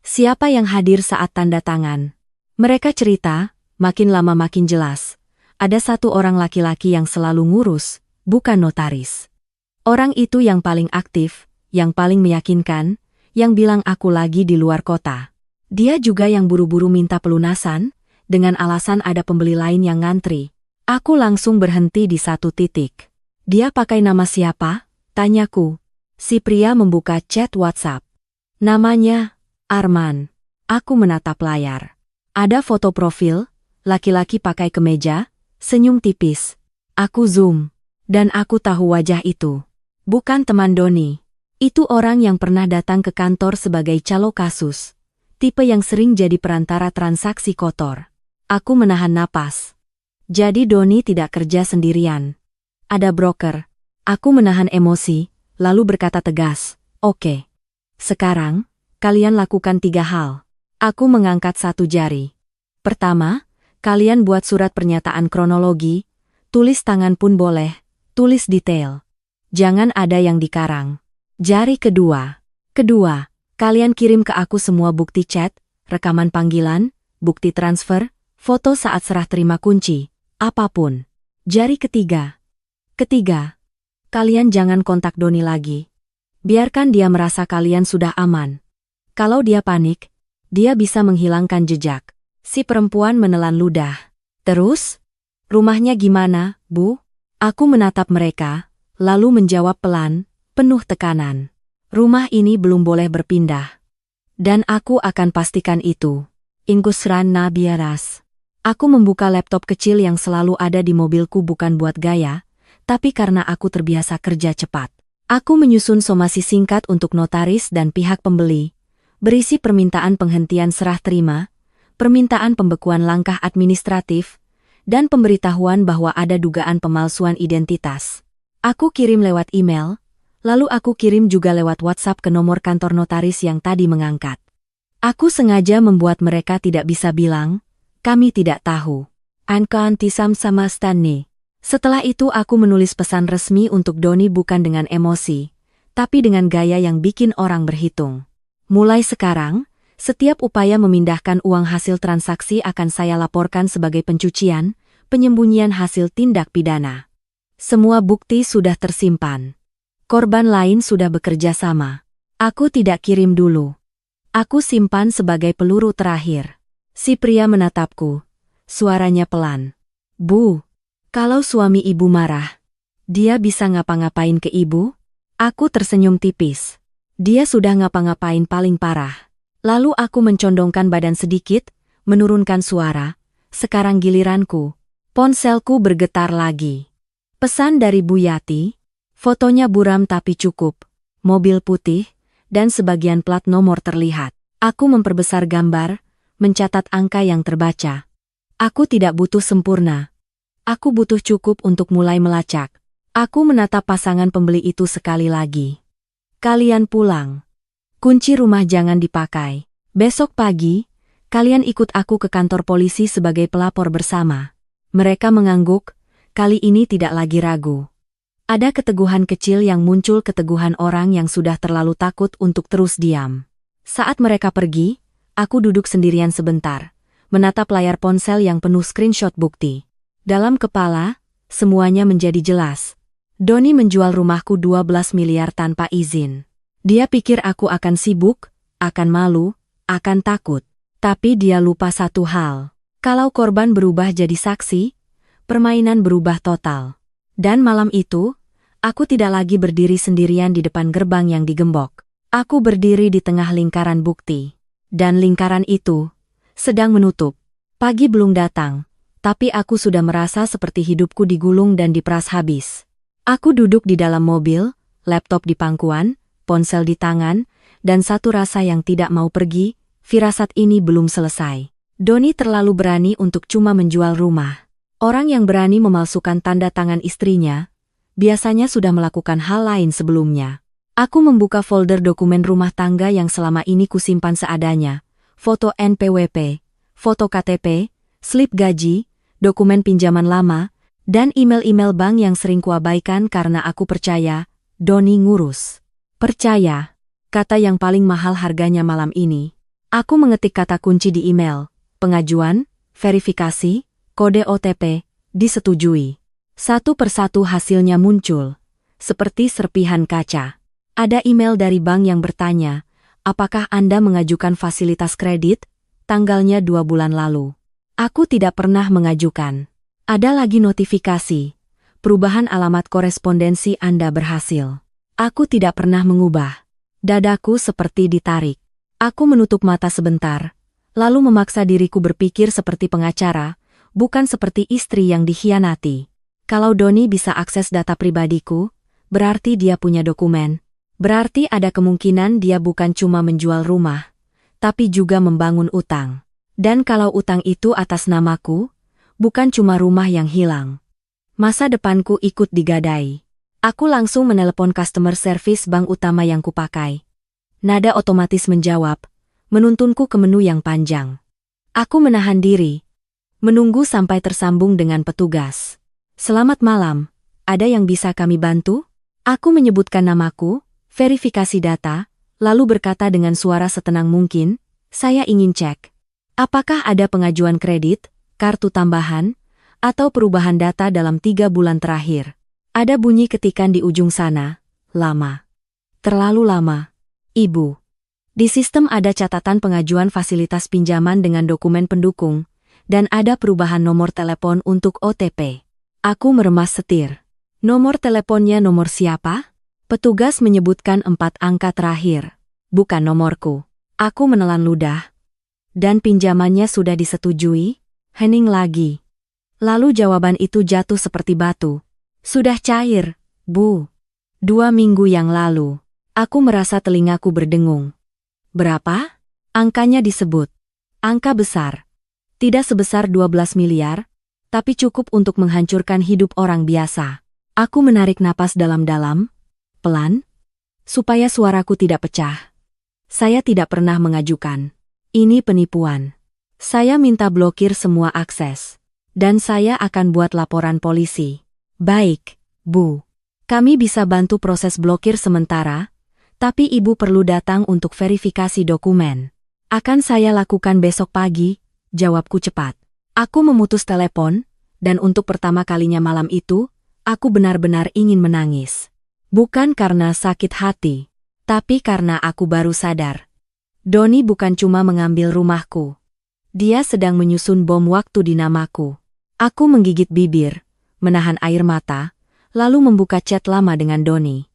Siapa yang hadir saat tanda tangan? Mereka cerita, makin lama makin jelas. Ada 1 orang laki-laki yang selalu ngurus, bukan notaris. Orang itu yang paling aktif, yang paling meyakinkan, yang bilang aku lagi di luar kota. Dia juga yang buru-buru minta pelunasan, dengan alasan ada pembeli lain yang ngantri. Aku langsung berhenti di 1 titik. Dia pakai nama siapa? Tanyaku. Si pria membuka chat WhatsApp. Namanya, Arman. Aku menatap layar. Ada foto profil, laki-laki pakai kemeja, senyum tipis. Aku zoom. Dan aku tahu wajah itu. Bukan teman Doni. Itu orang yang pernah datang ke kantor sebagai calo kasus. Tipe yang sering jadi perantara transaksi kotor. Aku menahan napas. Jadi Doni tidak kerja sendirian. Ada broker. Aku menahan emosi, lalu berkata tegas. Oke. Sekarang, kalian lakukan 3 hal. Aku mengangkat 1 jari. Pertama, kalian buat surat pernyataan kronologi, tulis tangan pun boleh, tulis detail. Jangan ada yang dikarang. Jari kedua. Kalian kirim ke aku semua bukti chat, rekaman panggilan, bukti transfer, foto saat serah terima kunci, apapun. Jari ketiga. Kalian jangan kontak Doni lagi. Biarkan dia merasa kalian sudah aman. Kalau dia panik, dia bisa menghilangkan jejak. Si perempuan menelan ludah. Terus? Rumahnya gimana, Bu? Aku menatap mereka, lalu menjawab pelan, penuh tekanan. Rumah ini belum boleh berpindah. Dan aku akan pastikan itu. Ingkusran na biaras. Aku membuka laptop kecil yang selalu ada di mobilku bukan buat gaya, tapi karena aku terbiasa kerja cepat. Aku menyusun somasi singkat untuk notaris dan pihak pembeli, berisi permintaan penghentian serah terima, permintaan pembekuan langkah administratif, dan pemberitahuan bahwa ada dugaan pemalsuan identitas. Aku kirim lewat email, lalu aku kirim juga lewat WhatsApp ke nomor kantor notaris yang tadi mengangkat. Aku sengaja membuat mereka tidak bisa bilang, kami tidak tahu. Anka antisam sama stane. Setelah itu aku menulis pesan resmi untuk Doni bukan dengan emosi, tapi dengan gaya yang bikin orang berhitung. Mulai sekarang, setiap upaya memindahkan uang hasil transaksi akan saya laporkan sebagai pencucian, penyembunyian hasil tindak pidana. Semua bukti sudah tersimpan. Korban lain sudah bekerja sama. Aku tidak kirim dulu. Aku simpan sebagai peluru terakhir. Si pria menatapku. Suaranya pelan. Bu, kalau suami ibu marah, Dia bisa ngapa-ngapain ke ibu? Aku tersenyum tipis. Dia sudah ngapa-ngapain paling parah. Lalu aku mencondongkan badan sedikit, menurunkan suara. Sekarang giliranku. Ponselku bergetar lagi. Pesan dari Bu Yati. Fotonya buram tapi cukup. Mobil putih, dan sebagian plat nomor terlihat. Aku memperbesar gambar, mencatat angka yang terbaca. Aku tidak butuh sempurna. Aku butuh cukup untuk mulai melacak. Aku menatap pasangan pembeli itu sekali lagi. Kalian pulang. Kunci rumah jangan dipakai. Besok pagi, kalian ikut aku ke kantor polisi sebagai pelapor bersama. Mereka mengangguk, kali ini tidak lagi ragu. Ada keteguhan kecil yang muncul, keteguhan orang yang sudah terlalu takut untuk terus diam. Saat mereka pergi, aku duduk sendirian sebentar, menatap layar ponsel yang penuh screenshot bukti. Dalam kepala, semuanya menjadi jelas. Doni menjual rumahku 12 miliar tanpa izin. Dia pikir aku akan sibuk, akan malu, akan takut. Tapi dia lupa satu hal. Kalau korban berubah jadi saksi, permainan berubah total. Dan malam itu, aku tidak lagi berdiri sendirian di depan gerbang yang digembok. Aku berdiri di tengah lingkaran bukti. Dan lingkaran itu sedang menutup. Pagi belum datang, tapi aku sudah merasa seperti hidupku digulung dan diperas habis. Aku duduk di dalam mobil, laptop di pangkuan, ponsel di tangan, dan satu rasa yang tidak mau pergi, firasat ini belum selesai. Doni terlalu berani untuk cuma menjual rumah. Orang yang berani memalsukan tanda tangan istrinya, biasanya sudah melakukan hal lain sebelumnya. Aku membuka folder dokumen rumah tangga yang selama ini kusimpan seadanya, foto NPWP, foto KTP, slip gaji, dokumen pinjaman lama, dan email-email bank yang sering kuabaikan karena aku percaya, Doni ngurus. Percaya, kata yang paling mahal harganya malam ini. Aku mengetik kata kunci di email, pengajuan, verifikasi, kode OTP, disetujui. Satu persatu hasilnya muncul, seperti serpihan kaca. Ada email dari bank yang bertanya, apakah Anda mengajukan fasilitas kredit? Tanggalnya 2 bulan lalu. Aku tidak pernah mengajukan. Ada lagi notifikasi. Perubahan alamat korespondensi Anda berhasil. Aku tidak pernah mengubah. Dadaku seperti ditarik. Aku menutup mata sebentar, lalu memaksa diriku berpikir seperti pengacara, bukan seperti istri yang dikhianati. Kalau Doni bisa akses data pribadiku, berarti dia punya dokumen. Berarti ada kemungkinan dia bukan cuma menjual rumah, tapi juga membangun utang. Dan kalau utang itu atas namaku, bukan cuma rumah yang hilang. Masa depanku ikut digadai. Aku langsung menelepon customer service bank utama yang kupakai. Nada otomatis menjawab, menuntunku ke menu yang panjang. Aku menahan diri, menunggu sampai tersambung dengan petugas. Selamat malam, ada yang bisa kami bantu? Aku menyebutkan namaku, verifikasi data, lalu berkata dengan suara setenang mungkin, saya ingin cek. Apakah ada pengajuan kredit, kartu tambahan, atau perubahan data dalam 3 bulan terakhir? Ada bunyi ketikan di ujung sana. Lama. Terlalu lama. Ibu. Di sistem ada catatan pengajuan fasilitas pinjaman dengan dokumen pendukung, dan ada perubahan nomor telepon untuk OTP. Aku meremas setir. Nomor teleponnya nomor siapa? Petugas menyebutkan 4 angka terakhir. Bukan nomorku. Aku menelan ludah. Dan pinjamannya sudah disetujui? Hening lagi. Lalu jawaban itu jatuh seperti batu. Sudah cair, Bu. 2 minggu yang lalu. Aku merasa telingaku berdengung. Berapa? Angkanya disebut. Angka besar. Tidak sebesar 12 miliar, tapi cukup untuk menghancurkan hidup orang biasa. Aku menarik napas dalam-dalam, pelan, supaya suaraku tidak pecah. Saya tidak pernah mengajukan. Ini penipuan. Saya minta blokir semua akses. Dan saya akan buat laporan polisi. Baik, Bu. Kami bisa bantu proses blokir sementara, tapi Ibu perlu datang untuk verifikasi dokumen. Akan saya lakukan besok pagi, jawabku cepat. Aku memutus telepon, dan untuk pertama kalinya malam itu, aku benar-benar ingin menangis. Bukan karena sakit hati, tapi karena aku baru sadar. Doni bukan cuma mengambil rumahku. Dia sedang menyusun bom waktu di namaku. Aku menggigit bibir, menahan air mata, lalu membuka chat lama dengan Doni.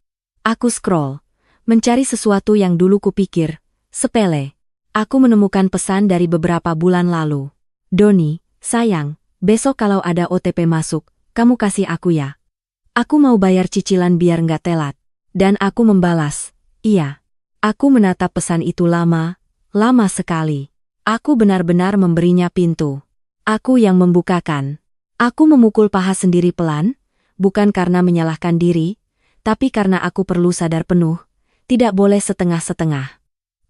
Aku scroll, mencari sesuatu yang dulu kupikir sepele. Aku menemukan pesan dari beberapa bulan lalu. Doni, sayang, besok kalau ada OTP masuk, kamu kasih aku ya. Aku mau bayar cicilan biar nggak telat. Dan aku membalas, iya. Aku menatap pesan itu lama sekali. Aku benar-benar memberinya pintu. Aku yang membukakan. Aku memukul paha sendiri pelan, bukan karena menyalahkan diri, tapi karena aku perlu sadar penuh, tidak boleh setengah-setengah.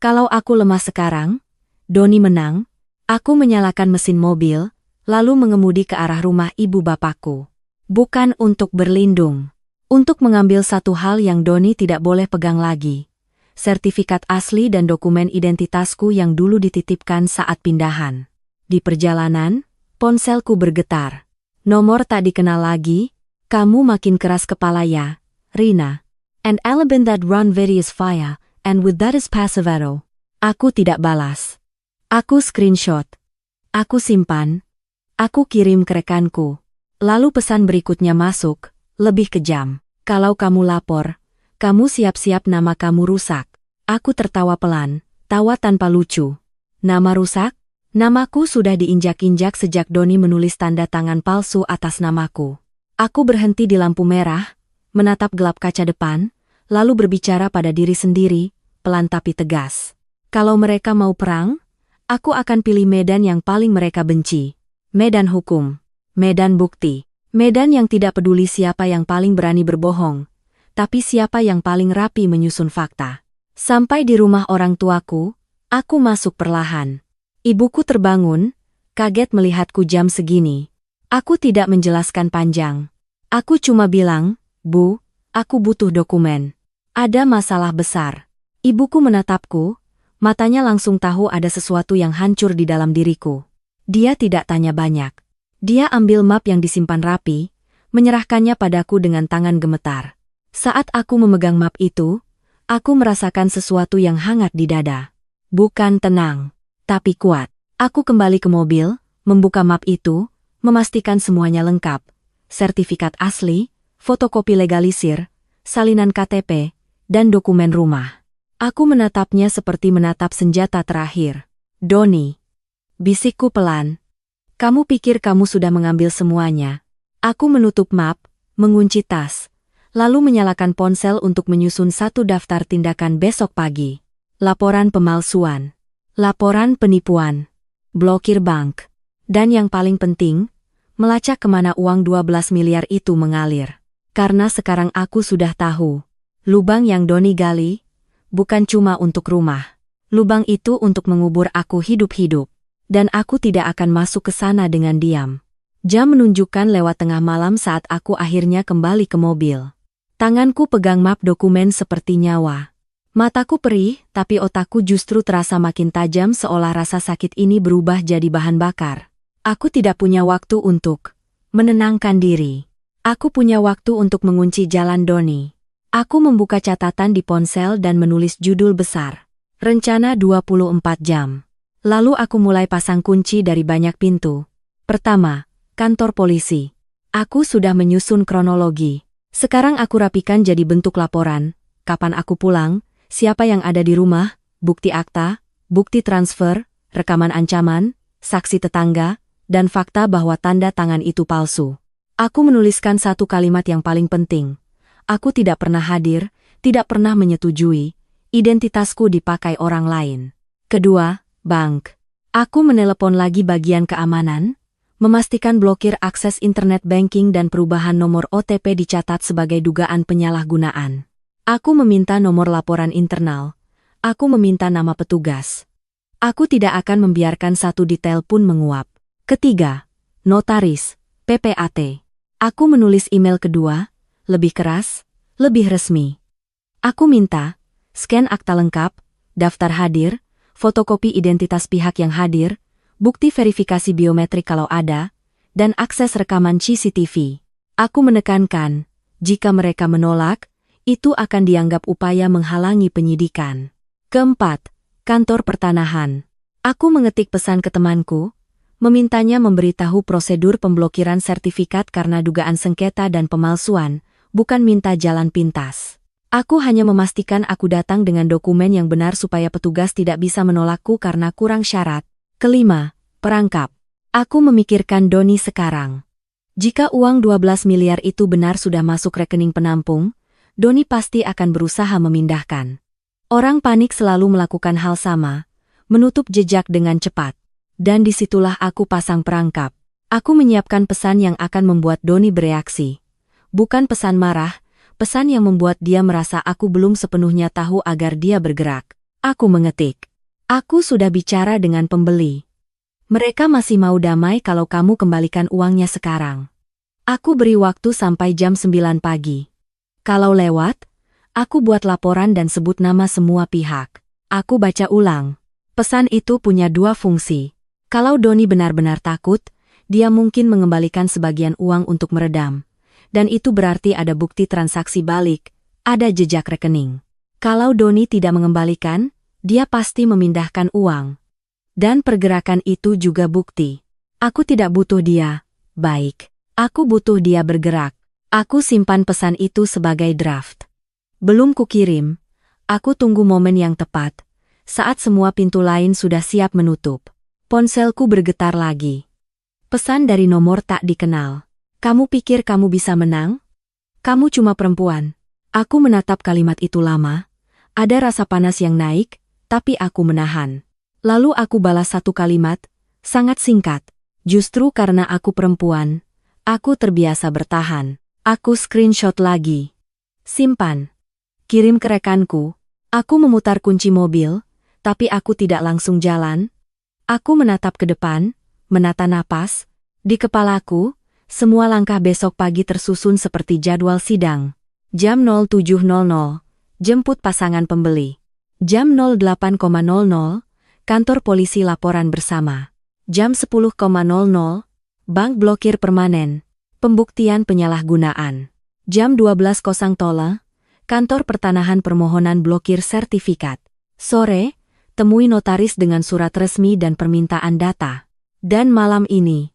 Kalau aku lemah sekarang, Doni menang, aku menyalakan mesin mobil, lalu mengemudi ke arah rumah ibu bapakku. Bukan untuk berlindung. Untuk mengambil satu hal yang Doni tidak boleh pegang lagi. Sertifikat asli dan dokumen identitasku yang dulu dititipkan saat pindahan. Di perjalanan, ponselku bergetar. Nomor tak dikenal lagi. Kamu makin keras kepala ya, Rina. An elephant that run very fire, and with that is passivero. Aku tidak balas. Aku screenshot. Aku simpan. Aku kirim ke rekanku. Lalu pesan berikutnya masuk, lebih kejam. Kalau kamu lapor, kamu siap-siap nama kamu rusak. Aku tertawa pelan, tawa tanpa lucu. Nama rusak? Namaku sudah diinjak-injak sejak Doni menulis tanda tangan palsu atas namaku. Aku berhenti di lampu merah, menatap gelap kaca depan, lalu berbicara pada diri sendiri, pelan tapi tegas. Kalau mereka mau perang, aku akan pilih medan yang paling mereka benci. Medan hukum. Medan bukti. Medan yang tidak peduli siapa yang paling berani berbohong, tapi siapa yang paling rapi menyusun fakta. Sampai di rumah orang tuaku, aku masuk perlahan. Ibuku terbangun, kaget melihatku jam segini. Aku tidak menjelaskan panjang. Aku cuma bilang, Bu, aku butuh dokumen. Ada masalah besar. Ibuku menatapku, matanya langsung tahu ada sesuatu yang hancur di dalam diriku. Dia tidak tanya banyak. Dia ambil map yang disimpan rapi, menyerahkannya padaku dengan tangan gemetar. Saat aku memegang map itu, aku merasakan sesuatu yang hangat di dada. Bukan tenang, tapi kuat. Aku kembali ke mobil, membuka map itu, memastikan semuanya lengkap. Sertifikat asli, fotokopi legalisir, salinan KTP, dan dokumen rumah. Aku menatapnya seperti menatap senjata terakhir. Doni. Bisikku pelan. Kamu pikir kamu sudah mengambil semuanya? Aku menutup map, mengunci tas, lalu menyalakan ponsel untuk menyusun satu daftar tindakan besok pagi. Laporan pemalsuan, laporan penipuan, blokir bank, dan yang paling penting, melacak kemana uang 12 miliar itu mengalir. Karena sekarang aku sudah tahu, lubang yang Doni gali, bukan cuma untuk rumah. Lubang itu untuk mengubur aku hidup-hidup. Dan aku tidak akan masuk ke sana dengan diam. Jam menunjukkan lewat tengah malam saat aku akhirnya kembali ke mobil. Tanganku pegang map dokumen seperti nyawa. Mataku perih, tapi otakku justru terasa makin tajam seolah rasa sakit ini berubah jadi bahan bakar. Aku tidak punya waktu untuk menenangkan diri. Aku punya waktu untuk mengunci jalan Doni. Aku membuka catatan di ponsel dan menulis judul besar. Rencana 24 jam. Lalu aku mulai pasang kunci dari banyak pintu. Pertama, kantor polisi. Aku sudah menyusun kronologi. Sekarang aku rapikan jadi bentuk laporan, kapan aku pulang, siapa yang ada di rumah, bukti akta, bukti transfer, rekaman ancaman, saksi tetangga, dan fakta bahwa tanda tangan itu palsu. Aku menuliskan satu kalimat yang paling penting. Aku tidak pernah hadir, tidak pernah menyetujui, identitasku dipakai orang lain. Kedua, bank. Aku menelepon lagi bagian keamanan, memastikan blokir akses internet banking dan perubahan nomor OTP dicatat sebagai dugaan penyalahgunaan. Aku meminta nomor laporan internal. Aku meminta nama petugas. Aku tidak akan membiarkan satu detail pun menguap. Ketiga, notaris, PPAT. Aku menulis email kedua, lebih keras, lebih resmi. Aku minta, scan akta lengkap, daftar hadir, fotokopi identitas pihak yang hadir, bukti verifikasi biometrik kalau ada, dan akses rekaman CCTV. Aku menekankan, jika mereka menolak, itu akan dianggap upaya menghalangi penyidikan. Keempat, kantor pertanahan. Aku mengetik pesan ke temanku, memintanya memberitahu prosedur pemblokiran sertifikat karena dugaan sengketa dan pemalsuan, bukan minta jalan pintas. Aku hanya memastikan aku datang dengan dokumen yang benar supaya petugas tidak bisa menolakku karena kurang syarat. Kelima, perangkap. Aku memikirkan Doni sekarang. Jika uang 12 miliar itu benar sudah masuk rekening penampung, Doni pasti akan berusaha memindahkan. Orang panik selalu melakukan hal sama, menutup jejak dengan cepat. Dan disitulah aku pasang perangkap. Aku menyiapkan pesan yang akan membuat Doni bereaksi. Bukan pesan marah, pesan yang membuat dia merasa aku belum sepenuhnya tahu agar dia bergerak. Aku mengetik. Aku sudah bicara dengan pembeli. Mereka masih mau damai kalau kamu kembalikan uangnya sekarang. Aku beri waktu sampai jam 9 pagi. Kalau lewat, aku buat laporan dan sebut nama semua pihak. Aku baca ulang. Pesan itu punya dua fungsi. Kalau Doni benar-benar takut, dia mungkin mengembalikan sebagian uang untuk meredam. Dan itu berarti ada bukti transaksi balik, ada jejak rekening. Kalau Doni tidak mengembalikan, dia pasti memindahkan uang. Dan pergerakan itu juga bukti. Aku tidak butuh dia. Baik. Aku butuh dia bergerak. Aku simpan pesan itu sebagai draft. Belum kukirim. Aku tunggu momen yang tepat. Saat semua pintu lain sudah siap menutup. Ponselku bergetar lagi. Pesan dari nomor tak dikenal. Kamu pikir kamu bisa menang? Kamu cuma perempuan. Aku menatap kalimat itu lama. Ada rasa panas yang naik, tapi aku menahan. Lalu aku balas satu kalimat, sangat singkat. Justru karena aku perempuan, aku terbiasa bertahan. Aku screenshot lagi. Simpan. Kirim ke rekanku. Aku memutar kunci mobil, tapi aku tidak langsung jalan. Aku menatap ke depan, menata napas. Di kepalaku, semua langkah besok pagi tersusun seperti jadwal sidang. Jam 07.00, jemput pasangan pembeli. Jam 08.00, kantor polisi laporan bersama. Jam 10.00, bank blokir permanen, pembuktian penyalahgunaan. Jam 12.00, kantor pertanahan permohonan blokir sertifikat. Sore, temui notaris dengan surat resmi dan permintaan data. Dan malam ini,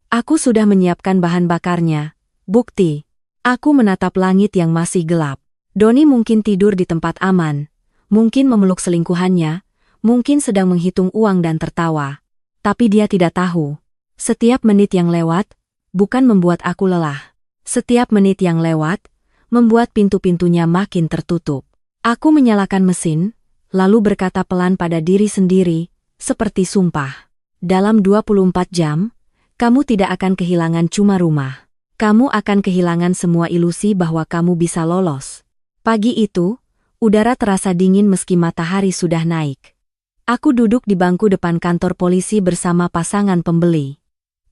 aku sudah menyiapkan bahan bakarnya. Bukti. Aku menatap langit yang masih gelap. Doni mungkin tidur di tempat aman. Mungkin memeluk selingkuhannya. Mungkin sedang menghitung uang dan tertawa. Tapi dia tidak tahu. Setiap menit yang lewat, bukan membuat aku lelah. Setiap menit yang lewat, membuat pintu-pintunya makin tertutup. Aku menyalakan mesin, lalu berkata pelan pada diri sendiri, seperti sumpah. Dalam 24 jam, kamu tidak akan kehilangan cuma rumah. Kamu akan kehilangan semua ilusi bahwa kamu bisa lolos. Pagi itu, udara terasa dingin meski matahari sudah naik. Aku duduk di bangku depan kantor polisi bersama pasangan pembeli.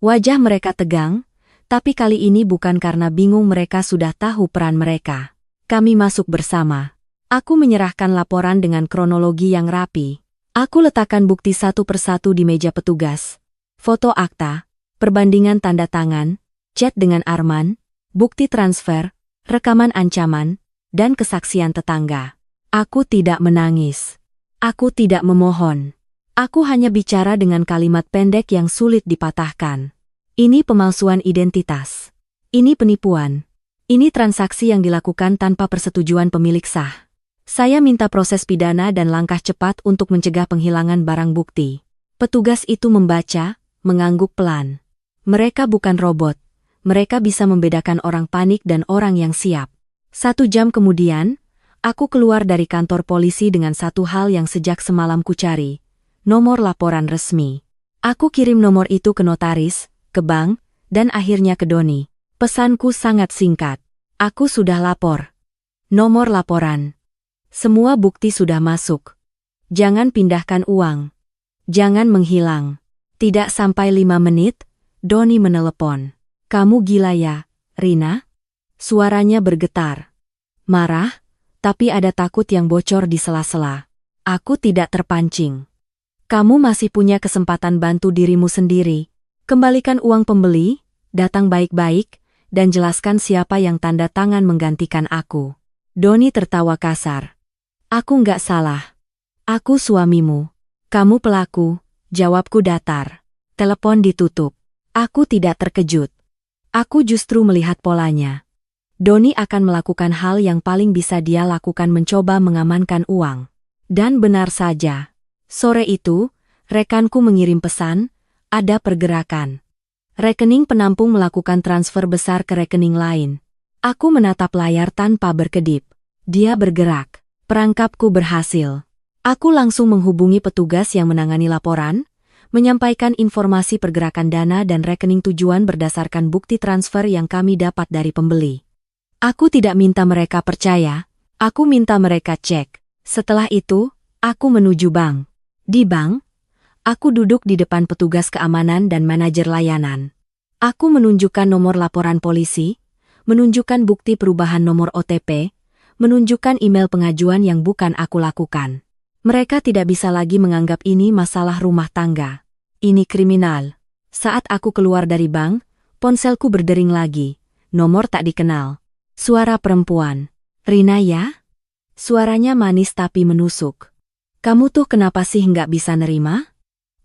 Wajah mereka tegang, tapi kali ini bukan karena bingung, mereka sudah tahu peran mereka. Kami masuk bersama. Aku menyerahkan laporan dengan kronologi yang rapi. Aku letakkan bukti satu persatu di meja petugas. Foto akta, perbandingan tanda tangan, chat dengan Arman, bukti transfer, rekaman ancaman, dan kesaksian tetangga. Aku tidak menangis. Aku tidak memohon. Aku hanya bicara dengan kalimat pendek yang sulit dipatahkan. Ini pemalsuan identitas. Ini penipuan. Ini transaksi yang dilakukan tanpa persetujuan pemilik sah. Saya minta proses pidana dan langkah cepat untuk mencegah penghilangan barang bukti. Petugas itu membaca, mengangguk pelan. Mereka bukan robot. Mereka bisa membedakan orang panik dan orang yang siap. 1 jam kemudian, aku keluar dari kantor polisi dengan satu hal yang sejak semalam kucari. Nomor laporan resmi. Aku kirim nomor itu ke notaris, ke bank, dan akhirnya ke Doni. Pesanku sangat singkat. Aku sudah lapor. Nomor laporan. Semua bukti sudah masuk. Jangan pindahkan uang. Jangan menghilang. Tidak sampai 5 menit, Doni menelepon. Kamu gila ya, Rina? Suaranya bergetar. Marah, tapi ada takut yang bocor di sela-sela. Aku tidak terpancing. Kamu masih punya kesempatan bantu dirimu sendiri. Kembalikan uang pembeli, datang baik-baik, dan jelaskan siapa yang tanda tangan menggantikan aku. Doni tertawa kasar. Aku nggak salah. Aku suamimu. Kamu pelaku, jawabku datar. Telepon ditutup. Aku tidak terkejut. Aku justru melihat polanya. Doni akan melakukan hal yang paling bisa dia lakukan, mencoba mengamankan uang. Dan benar saja. Sore itu, rekanku mengirim pesan, ada pergerakan. Rekening penampung melakukan transfer besar ke rekening lain. Aku menatap layar tanpa berkedip. Dia bergerak. Perangkapku berhasil. Aku langsung menghubungi petugas yang menangani laporan, menyampaikan informasi pergerakan dana dan rekening tujuan berdasarkan bukti transfer yang kami dapat dari pembeli. Aku tidak minta mereka percaya, aku minta mereka cek. Setelah itu, aku menuju bank. Di bank, aku duduk di depan petugas keamanan dan manajer layanan. Aku menunjukkan nomor laporan polisi, menunjukkan bukti perubahan nomor OTP, menunjukkan email pengajuan yang bukan aku lakukan. Mereka tidak bisa lagi menganggap ini masalah rumah tangga. Ini kriminal. Saat aku keluar dari bank, ponselku berdering lagi. Nomor tak dikenal. Suara perempuan. Rina ya? Suaranya manis tapi menusuk. Kamu tuh kenapa sih nggak bisa nerima?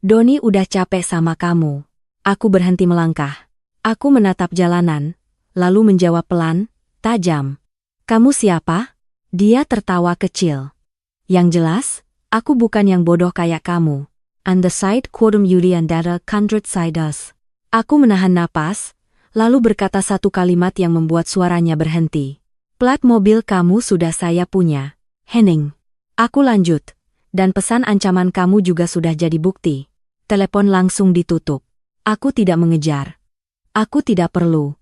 Doni udah capek sama kamu. Aku berhenti melangkah. Aku menatap jalanan, lalu menjawab pelan, tajam. Kamu siapa? Dia tertawa kecil. Yang jelas, aku bukan yang bodoh kayak kamu. On the side quotum Yuli and data 100 siders. Aku menahan napas, lalu berkata satu kalimat yang membuat suaranya berhenti. Plat mobil kamu sudah saya punya, Henning. Aku lanjut. Dan pesan ancaman kamu juga sudah jadi bukti. Telepon langsung ditutup. Aku tidak mengejar. Aku tidak perlu.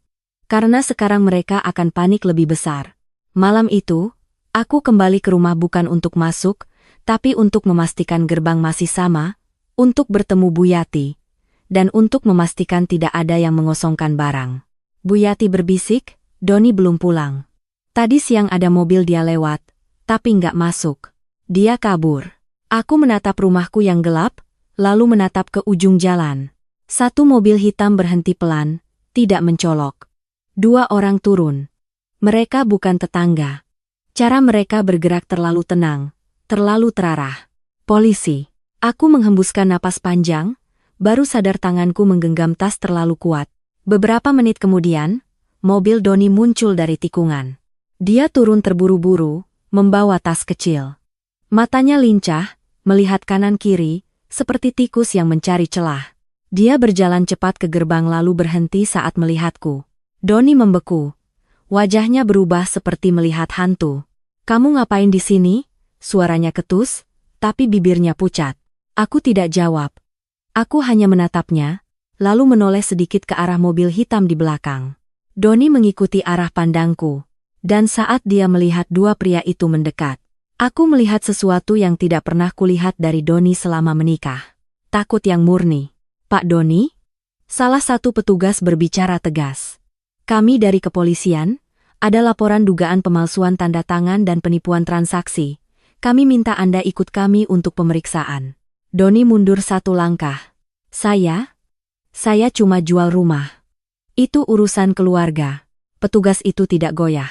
Karena sekarang mereka akan panik lebih besar. Malam itu, aku kembali ke rumah bukan untuk masuk, tapi untuk memastikan gerbang masih sama, untuk bertemu Bu Yati, dan untuk memastikan tidak ada yang mengosongkan barang. Bu Yati berbisik, Doni belum pulang. Tadi siang ada mobil dia lewat, tapi nggak masuk. Dia kabur. Aku menatap rumahku yang gelap, lalu menatap ke ujung jalan. Satu mobil hitam berhenti pelan, tidak mencolok. Dua orang turun. Mereka bukan tetangga. Cara mereka bergerak terlalu tenang, terlalu terarah. Polisi. Aku menghembuskan napas panjang, baru sadar tanganku menggenggam tas terlalu kuat. Beberapa menit kemudian, mobil Doni muncul dari tikungan. Dia turun terburu-buru, membawa tas kecil. Matanya lincah, melihat kanan kiri, seperti tikus yang mencari celah. Dia berjalan cepat ke gerbang lalu berhenti saat melihatku. Doni membeku. Wajahnya berubah seperti melihat hantu. Kamu ngapain di sini? Suaranya ketus, tapi bibirnya pucat. Aku tidak jawab. Aku hanya menatapnya, lalu menoleh sedikit ke arah mobil hitam di belakang. Doni mengikuti arah pandangku. Dan saat dia melihat dua pria itu mendekat, aku melihat sesuatu yang tidak pernah kulihat dari Doni selama menikah. Takut yang murni. Pak Doni? Salah satu petugas berbicara tegas. Kami dari kepolisian, ada laporan dugaan pemalsuan tanda tangan dan penipuan transaksi. Kami minta Anda ikut kami untuk pemeriksaan. Doni mundur satu langkah. Saya cuma jual rumah. Itu urusan keluarga. Petugas itu tidak goyah.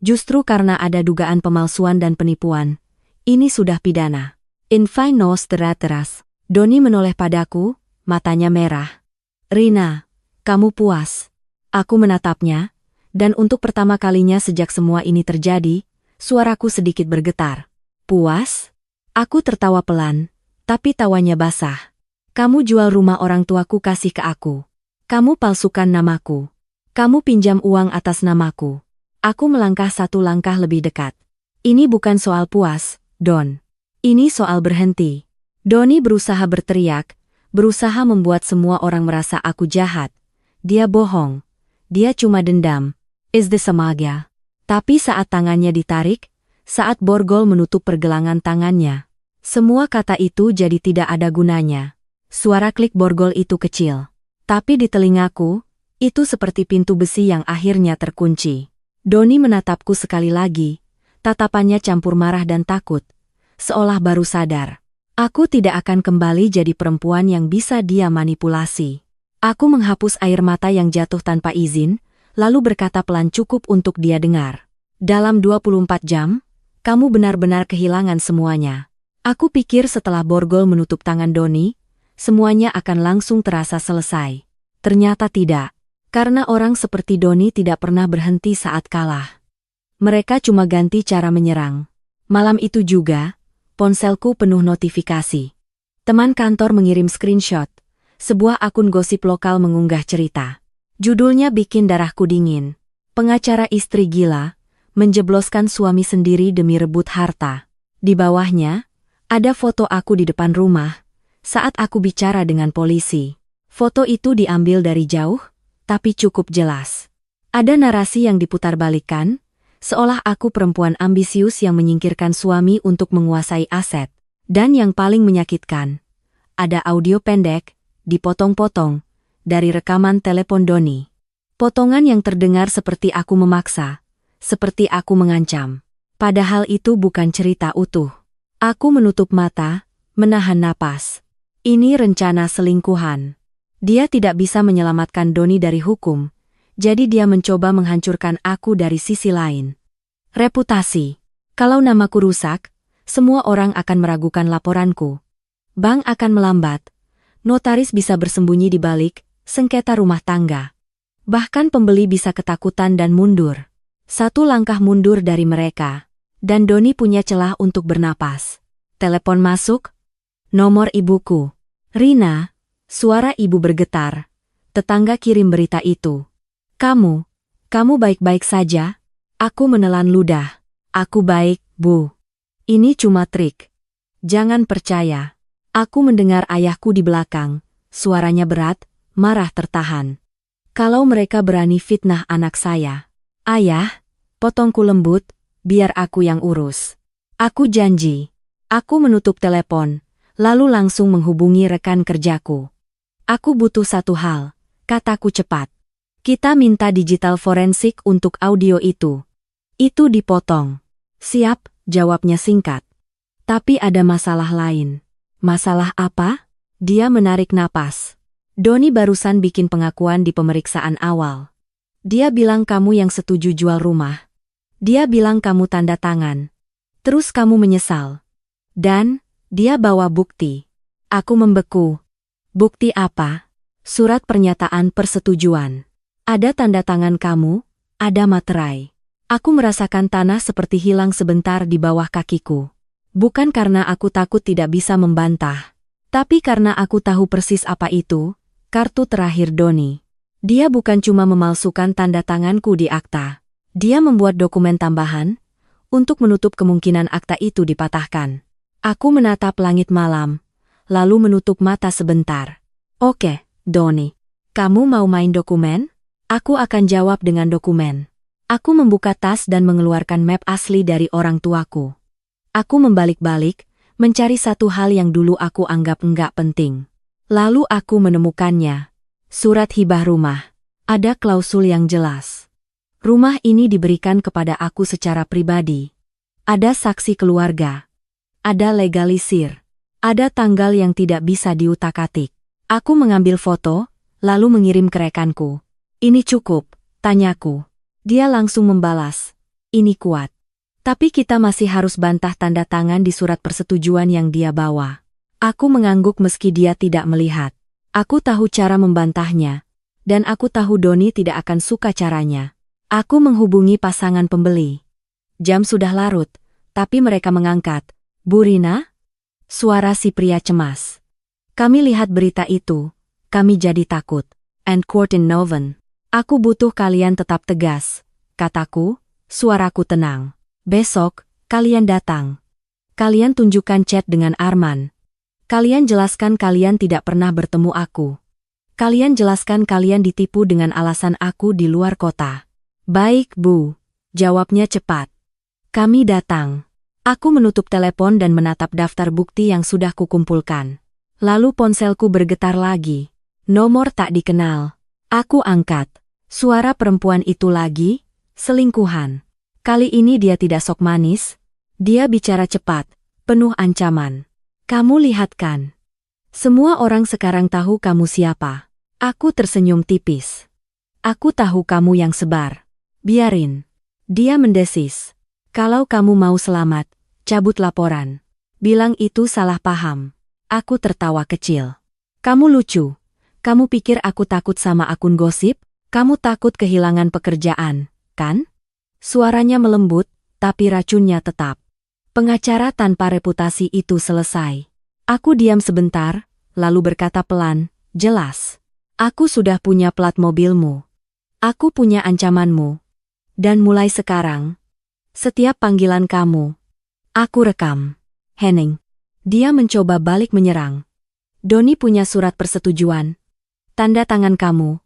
Justru karena ada dugaan pemalsuan dan penipuan, ini sudah pidana. In fine nos terrateras. Doni menoleh padaku, matanya merah. Rina, kamu puas? Aku menatapnya, dan untuk pertama kalinya sejak semua ini terjadi, suaraku sedikit bergetar. Puas? Aku tertawa pelan, tapi tawanya basah. Kamu jual rumah orang tuaku kasih ke aku. Kamu palsukan namaku. Kamu pinjam uang atas namaku. Aku melangkah satu langkah lebih dekat. Ini bukan soal puas, Don. Ini soal berhenti. Doni berusaha berteriak, berusaha membuat semua orang merasa aku jahat. Dia bohong. Dia cuma dendam. Is this samaga? Tapi saat tangannya ditarik, saat borgol menutup pergelangan tangannya, semua kata itu jadi tidak ada gunanya. Suara klik borgol itu kecil. Tapi di telingaku, itu seperti pintu besi yang akhirnya terkunci. Doni menatapku sekali lagi, tatapannya campur marah dan takut, seolah baru sadar. Aku tidak akan kembali jadi perempuan yang bisa dia manipulasi. Aku menghapus air mata yang jatuh tanpa izin, lalu berkata pelan cukup untuk dia dengar. Dalam 24 jam, kamu benar-benar kehilangan semuanya. Aku pikir setelah borgol menutup tangan Doni, semuanya akan langsung terasa selesai. Ternyata tidak. Karena orang seperti Doni tidak pernah berhenti saat kalah. Mereka cuma ganti cara menyerang. Malam itu juga, ponselku penuh notifikasi. Teman kantor mengirim screenshot. Sebuah akun gosip lokal mengunggah cerita. Judulnya bikin darahku dingin. Pengacara istri gila, menjebloskan suami sendiri demi rebut harta. Di bawahnya, ada foto aku di depan rumah, saat aku bicara dengan polisi. Foto itu diambil dari jauh, tapi cukup jelas. Ada narasi yang diputarbalikkan, seolah aku perempuan ambisius yang menyingkirkan suami untuk menguasai aset. Dan yang paling menyakitkan, ada audio pendek, dipotong-potong, dari rekaman telepon Doni. Potongan yang terdengar seperti aku memaksa, seperti aku mengancam. Padahal itu bukan cerita utuh. Aku menutup mata, menahan napas. Ini rencana selingkuhan. Dia tidak bisa menyelamatkan Doni dari hukum, jadi dia mencoba menghancurkan aku dari sisi lain. Reputasi. Kalau namaku rusak, semua orang akan meragukan laporanku. Bank akan melambat. Notaris bisa bersembunyi di balik sengketa rumah tangga. Bahkan pembeli bisa ketakutan dan mundur. Satu langkah mundur dari mereka. Dan Doni punya celah untuk bernapas. Telepon masuk. Nomor ibuku. Rina. Suara ibu bergetar. Tetangga kirim berita itu. Kamu baik-baik saja? Aku menelan ludah. Aku baik, Bu. Ini cuma trik. Jangan percaya. Aku mendengar ayahku di belakang. Suaranya berat, marah tertahan. Kalau mereka berani fitnah anak saya. Ayah, potongku lembut, biar aku yang urus. Aku janji. Aku menutup telepon, lalu langsung menghubungi rekan kerjaku. Aku butuh satu hal, kataku cepat. Kita minta digital forensik untuk audio itu. Itu dipotong. Siap, jawabnya singkat. Tapi ada masalah lain. Masalah apa? Dia menarik napas. Doni barusan bikin pengakuan di pemeriksaan awal. Dia bilang kamu yang setuju jual rumah. Dia bilang kamu tanda tangan. Terus kamu menyesal. Dan, dia bawa bukti. Aku membeku. Bukti apa? Surat pernyataan persetujuan. Ada tanda tangan kamu, ada materai. Aku merasakan tanah seperti hilang sebentar di bawah kakiku. Bukan karena aku takut tidak bisa membantah. Tapi karena aku tahu persis apa itu, kartu terakhir Doni. Dia bukan cuma memalsukan tanda tanganku di akta. Dia membuat dokumen tambahan, untuk menutup kemungkinan akta itu dipatahkan. Aku menatap langit malam, lalu menutup mata sebentar. Oke, Doni. Kamu mau main dokumen? Aku akan jawab dengan dokumen. Aku membuka tas dan mengeluarkan map asli dari orang tuaku. Aku membalik-balik, mencari satu hal yang dulu aku anggap enggak penting. Lalu aku menemukannya. Surat hibah rumah. Ada klausul yang jelas. Rumah ini diberikan kepada aku secara pribadi. Ada saksi keluarga. Ada legalisir. Ada tanggal yang tidak bisa diutak-atik. Aku mengambil foto, lalu mengirim ke rekanku. Ini cukup, tanyaku. Dia langsung membalas. Ini kuat. Tapi kita masih harus bantah tanda tangan di surat persetujuan yang dia bawa. Aku mengangguk meski dia tidak melihat. Aku tahu cara membantahnya. Dan aku tahu Doni tidak akan suka caranya. Aku menghubungi pasangan pembeli. Jam sudah larut, tapi mereka mengangkat. Bu Rina? Suara si pria cemas. Kami lihat berita itu. Kami jadi takut. And court in Noven. Aku butuh kalian tetap tegas. Kataku, suaraku tenang. Besok, kalian datang. Kalian tunjukkan chat dengan Arman. Kalian jelaskan kalian tidak pernah bertemu aku. Kalian jelaskan kalian ditipu dengan alasan aku di luar kota. Baik, Bu. Jawabnya cepat. Kami datang. Aku menutup telepon dan menatap daftar bukti yang sudah kukumpulkan. Lalu ponselku bergetar lagi. Nomor tak dikenal. Aku angkat. Suara perempuan itu lagi, selingkuhan. Kali ini dia tidak sok manis. Dia bicara cepat, penuh ancaman. Kamu lihat kan? Semua orang sekarang tahu kamu siapa. Aku tersenyum tipis. Aku tahu kamu yang sebar. Biarin. Dia mendesis. Kalau kamu mau selamat, cabut laporan. Bilang itu salah paham. Aku tertawa kecil. Kamu lucu. Kamu pikir aku takut sama akun gosip? Kamu takut kehilangan pekerjaan, kan? Suaranya melembut, tapi racunnya tetap. Pengacara tanpa reputasi itu selesai. Aku diam sebentar, lalu berkata pelan, jelas. Aku sudah punya plat mobilmu. Aku punya ancamanmu. Dan mulai sekarang, setiap panggilan kamu, aku rekam. Henning. Dia mencoba balik menyerang. Doni punya surat persetujuan. Tanda tangan kamu.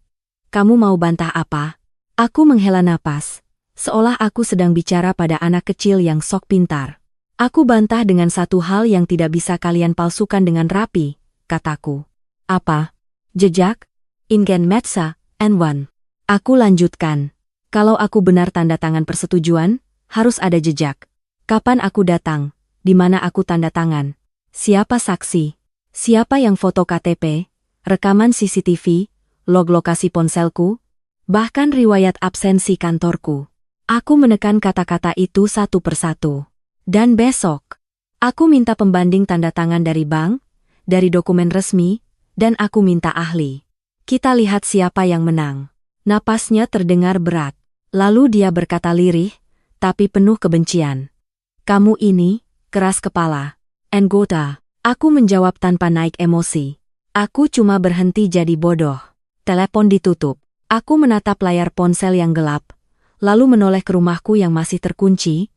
Kamu mau bantah apa? Aku menghela napas, seolah aku sedang bicara pada anak kecil yang sok pintar. Aku bantah dengan satu hal yang tidak bisa kalian palsukan dengan rapi, kataku. Apa? Jejak? Ingen Metsa, N1. Aku lanjutkan. Kalau aku benar tanda tangan persetujuan, harus ada jejak. Kapan aku datang? Di mana aku tanda tangan? Siapa saksi? Siapa yang foto KTP? Rekaman CCTV? Log lokasi ponselku? Bahkan riwayat absensi kantorku. Aku menekan kata-kata itu satu persatu. Dan besok, aku minta pembanding tanda tangan dari bank, dari dokumen resmi, dan aku minta ahli. Kita lihat siapa yang menang. Napasnya terdengar berat. Lalu dia berkata lirih, tapi penuh kebencian. Kamu ini, keras kepala. Anggota. Aku menjawab tanpa naik emosi. Aku cuma berhenti jadi bodoh. Telepon ditutup. Aku menatap layar ponsel yang gelap, lalu menoleh ke rumahku yang masih terkunci,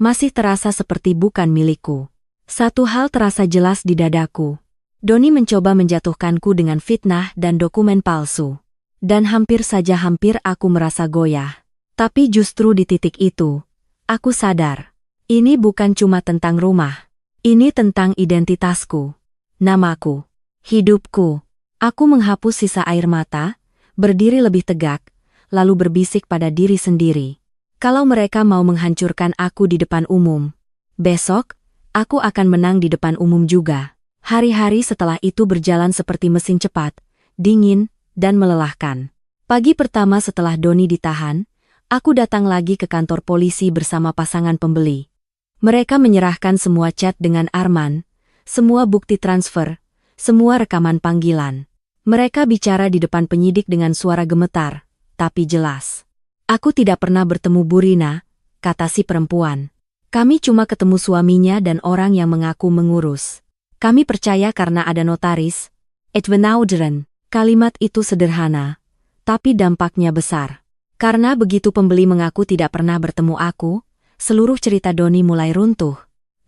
masih terasa seperti bukan milikku. Satu hal terasa jelas di dadaku. Doni mencoba menjatuhkanku dengan fitnah dan dokumen palsu. Dan hampir saja aku merasa goyah. Tapi justru di titik itu, aku sadar. Ini bukan cuma tentang rumah. Ini tentang identitasku. Namaku. Hidupku. Aku menghapus sisa air mata, berdiri lebih tegak, lalu berbisik pada diri sendiri. Kalau mereka mau menghancurkan aku di depan umum, besok, aku akan menang di depan umum juga. Hari-hari setelah itu berjalan seperti mesin cepat, dingin, dan melelahkan. Pagi pertama setelah Doni ditahan, aku datang lagi ke kantor polisi bersama pasangan pembeli. Mereka menyerahkan semua chat dengan Arman, semua bukti transfer, semua rekaman panggilan. Mereka bicara di depan penyidik dengan suara gemetar, tapi jelas. Aku tidak pernah bertemu Burina, kata si perempuan. Kami cuma ketemu suaminya dan orang yang mengaku mengurus. Kami percaya karena ada notaris. Edwin Audren. Kalimat itu sederhana, tapi dampaknya besar. Karena begitu pembeli mengaku tidak pernah bertemu aku, seluruh cerita Doni mulai runtuh.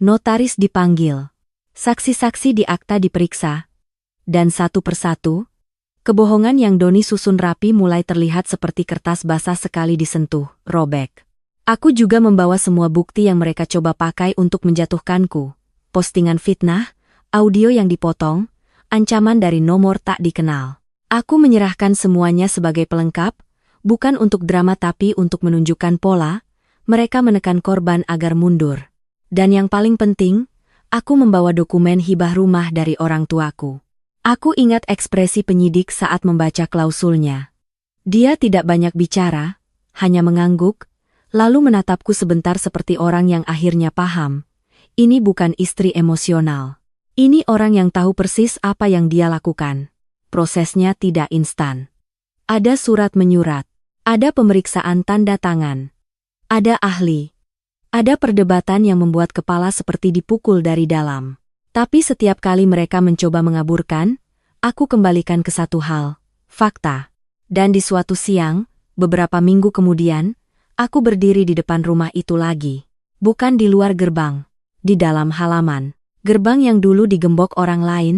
Notaris dipanggil. Saksi-saksi di akta diperiksa. Dan satu persatu, kebohongan yang Doni susun rapi mulai terlihat seperti kertas basah sekali disentuh, robek. Aku juga membawa semua bukti yang mereka coba pakai untuk menjatuhkanku. Postingan fitnah, audio yang dipotong, ancaman dari nomor tak dikenal. Aku menyerahkan semuanya sebagai pelengkap, bukan untuk drama tapi untuk menunjukkan pola, mereka menekan korban agar mundur. Dan yang paling penting, aku membawa dokumen hibah rumah dari orang tuaku. Aku ingat ekspresi penyidik saat membaca klausulnya. Dia tidak banyak bicara, hanya mengangguk, lalu menatapku sebentar seperti orang yang akhirnya paham. Ini bukan istri emosional. Ini orang yang tahu persis apa yang dia lakukan. Prosesnya tidak instan. Ada surat menyurat. Ada pemeriksaan tanda tangan. Ada ahli. Ada perdebatan yang membuat kepala seperti dipukul dari dalam. Tapi setiap kali mereka mencoba mengaburkan, aku kembalikan ke satu hal, fakta. Dan di suatu siang, beberapa minggu kemudian, aku berdiri di depan rumah itu lagi. Bukan di luar gerbang, di dalam halaman. Gerbang yang dulu digembok orang lain,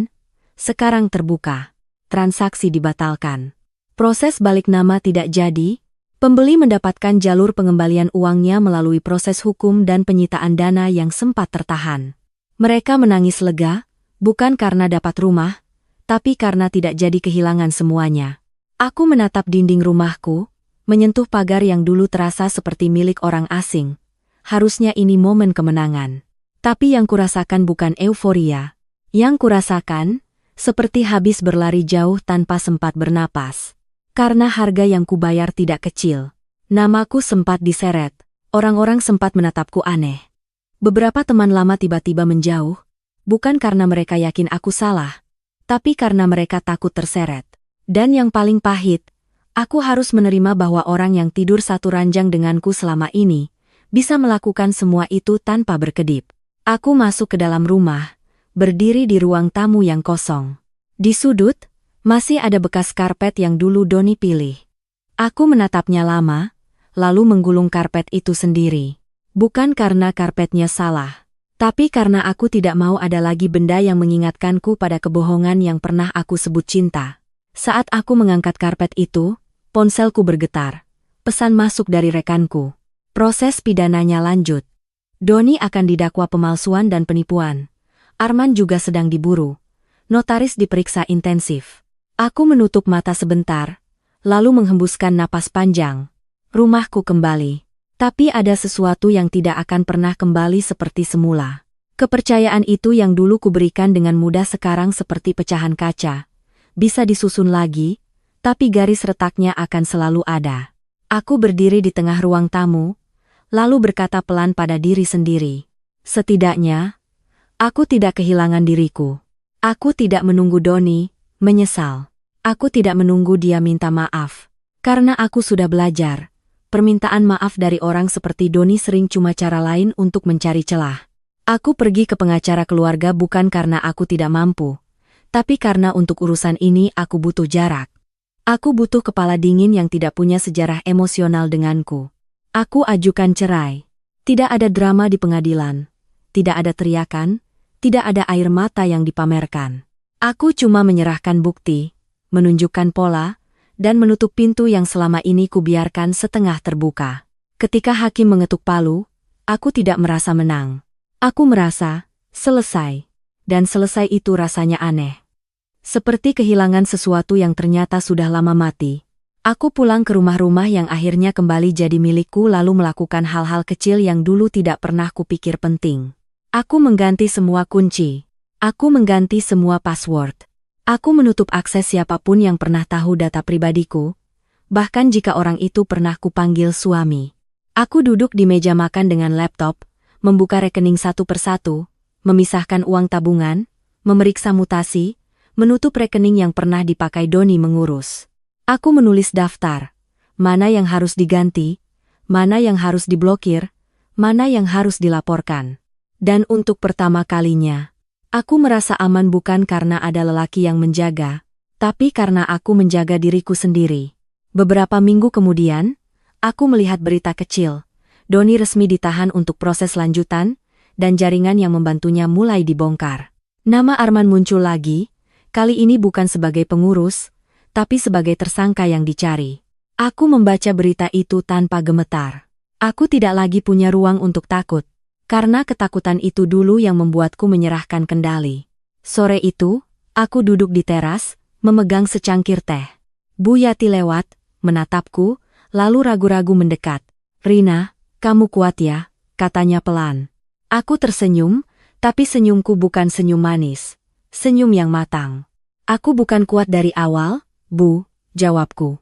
sekarang terbuka. Transaksi dibatalkan. Proses balik nama tidak jadi. Pembeli mendapatkan jalur pengembalian uangnya melalui proses hukum dan penyitaan dana yang sempat tertahan. Mereka menangis lega, bukan karena dapat rumah, tapi karena tidak jadi kehilangan semuanya. Aku menatap dinding rumahku, menyentuh pagar yang dulu terasa seperti milik orang asing. Harusnya ini momen kemenangan. Tapi yang kurasakan bukan euforia. Yang kurasakan, seperti habis berlari jauh tanpa sempat bernapas. Karena harga yang kubayar tidak kecil. Namaku sempat diseret. Orang-orang sempat menatapku aneh. Beberapa teman lama tiba-tiba menjauh, bukan karena mereka yakin aku salah, tapi karena mereka takut terseret. Dan yang paling pahit, Aku harus menerima bahwa orang yang tidur satu ranjang denganku selama ini bisa melakukan semua itu tanpa berkedip. Aku masuk ke dalam rumah, berdiri di ruang tamu yang kosong. Di sudut, masih ada bekas karpet yang dulu Doni pilih. Aku menatapnya lama, lalu menggulung karpet itu sendiri. Bukan karena karpetnya salah, tapi karena aku tidak mau ada lagi benda yang mengingatkanku pada kebohongan yang pernah aku sebut cinta. Saat aku mengangkat karpet itu, ponselku bergetar. Pesan masuk dari rekanku. Proses pidananya lanjut. Doni akan didakwa pemalsuan dan penipuan. Arman juga sedang diburu. Notaris diperiksa intensif. Aku menutup mata sebentar, lalu menghembuskan napas panjang. Rumahku kembali. Tapi ada sesuatu yang tidak akan pernah kembali seperti semula. Kepercayaan itu yang dulu kuberikan dengan mudah sekarang seperti pecahan kaca. Bisa disusun lagi, tapi garis retaknya akan selalu ada. Aku berdiri di tengah ruang tamu, lalu berkata pelan pada diri sendiri. Setidaknya, aku tidak kehilangan diriku. Aku tidak menunggu Doni menyesal. Aku tidak menunggu dia minta maaf. Karena aku sudah belajar. Permintaan maaf dari orang seperti Doni sering cuma cara lain untuk mencari celah. Aku pergi ke pengacara keluarga bukan karena aku tidak mampu, tapi karena untuk urusan ini aku butuh jarak. Aku butuh kepala dingin yang tidak punya sejarah emosional denganku. Aku ajukan cerai. Tidak ada drama di pengadilan. Tidak ada teriakan. Tidak ada air mata yang dipamerkan. Aku cuma menyerahkan bukti, menunjukkan pola, dan menutup pintu yang selama ini kubiarkan setengah terbuka. Ketika hakim mengetuk palu, aku tidak merasa menang. Aku merasa selesai. Dan selesai itu rasanya aneh. Seperti kehilangan sesuatu yang ternyata sudah lama mati. Aku pulang ke rumah-rumah yang akhirnya kembali jadi milikku lalu melakukan hal-hal kecil yang dulu tidak pernah kupikir penting. Aku mengganti semua kunci. Aku mengganti semua password. Aku menutup akses siapapun yang pernah tahu data pribadiku, bahkan jika orang itu pernah kupanggil suami. Aku duduk di meja makan dengan laptop, membuka rekening satu persatu, memisahkan uang tabungan, memeriksa mutasi, menutup rekening yang pernah dipakai Doni mengurus. Aku menulis daftar, mana yang harus diganti, mana yang harus diblokir, mana yang harus dilaporkan. Dan untuk pertama kalinya, aku merasa aman bukan karena ada lelaki yang menjaga, tapi karena aku menjaga diriku sendiri. Beberapa minggu kemudian, aku melihat berita kecil. Doni resmi ditahan untuk proses lanjutan, dan jaringan yang membantunya mulai dibongkar. Nama Arman muncul lagi, kali ini bukan sebagai pengurus, tapi sebagai tersangka yang dicari. Aku membaca berita itu tanpa gemetar. Aku tidak lagi punya ruang untuk takut. Karena ketakutan itu dulu yang membuatku menyerahkan kendali. Sore itu, aku duduk di teras, memegang secangkir teh. Bu Yati lewat, menatapku, lalu ragu-ragu mendekat. "Rina, kamu kuat ya?" katanya pelan. Aku tersenyum, tapi senyumku bukan senyum manis. Senyum yang matang. "Aku bukan kuat dari awal, Bu," jawabku.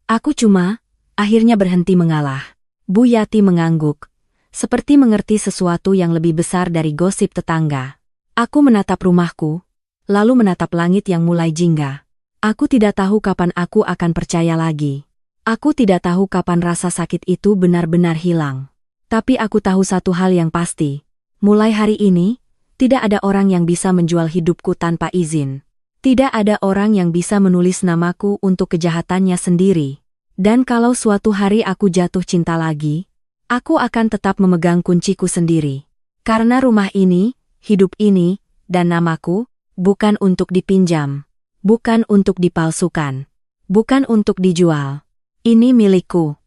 "Aku cuma, akhirnya berhenti mengalah." Bu Yati mengangguk. Seperti mengerti sesuatu yang lebih besar dari gosip tetangga. Aku menatap rumahku, lalu menatap langit yang mulai jingga. Aku tidak tahu kapan aku akan percaya lagi. Aku tidak tahu kapan rasa sakit itu benar-benar hilang. Tapi aku tahu satu hal yang pasti. Mulai hari ini, tidak ada orang yang bisa menjual hidupku tanpa izin. Tidak ada orang yang bisa menulis namaku untuk kejahatannya sendiri. Dan kalau suatu hari aku jatuh cinta lagi, aku akan tetap memegang kunciku sendiri. Karena rumah ini, hidup ini, dan namaku, bukan untuk dipinjam. Bukan untuk dipalsukan. Bukan untuk dijual. Ini milikku.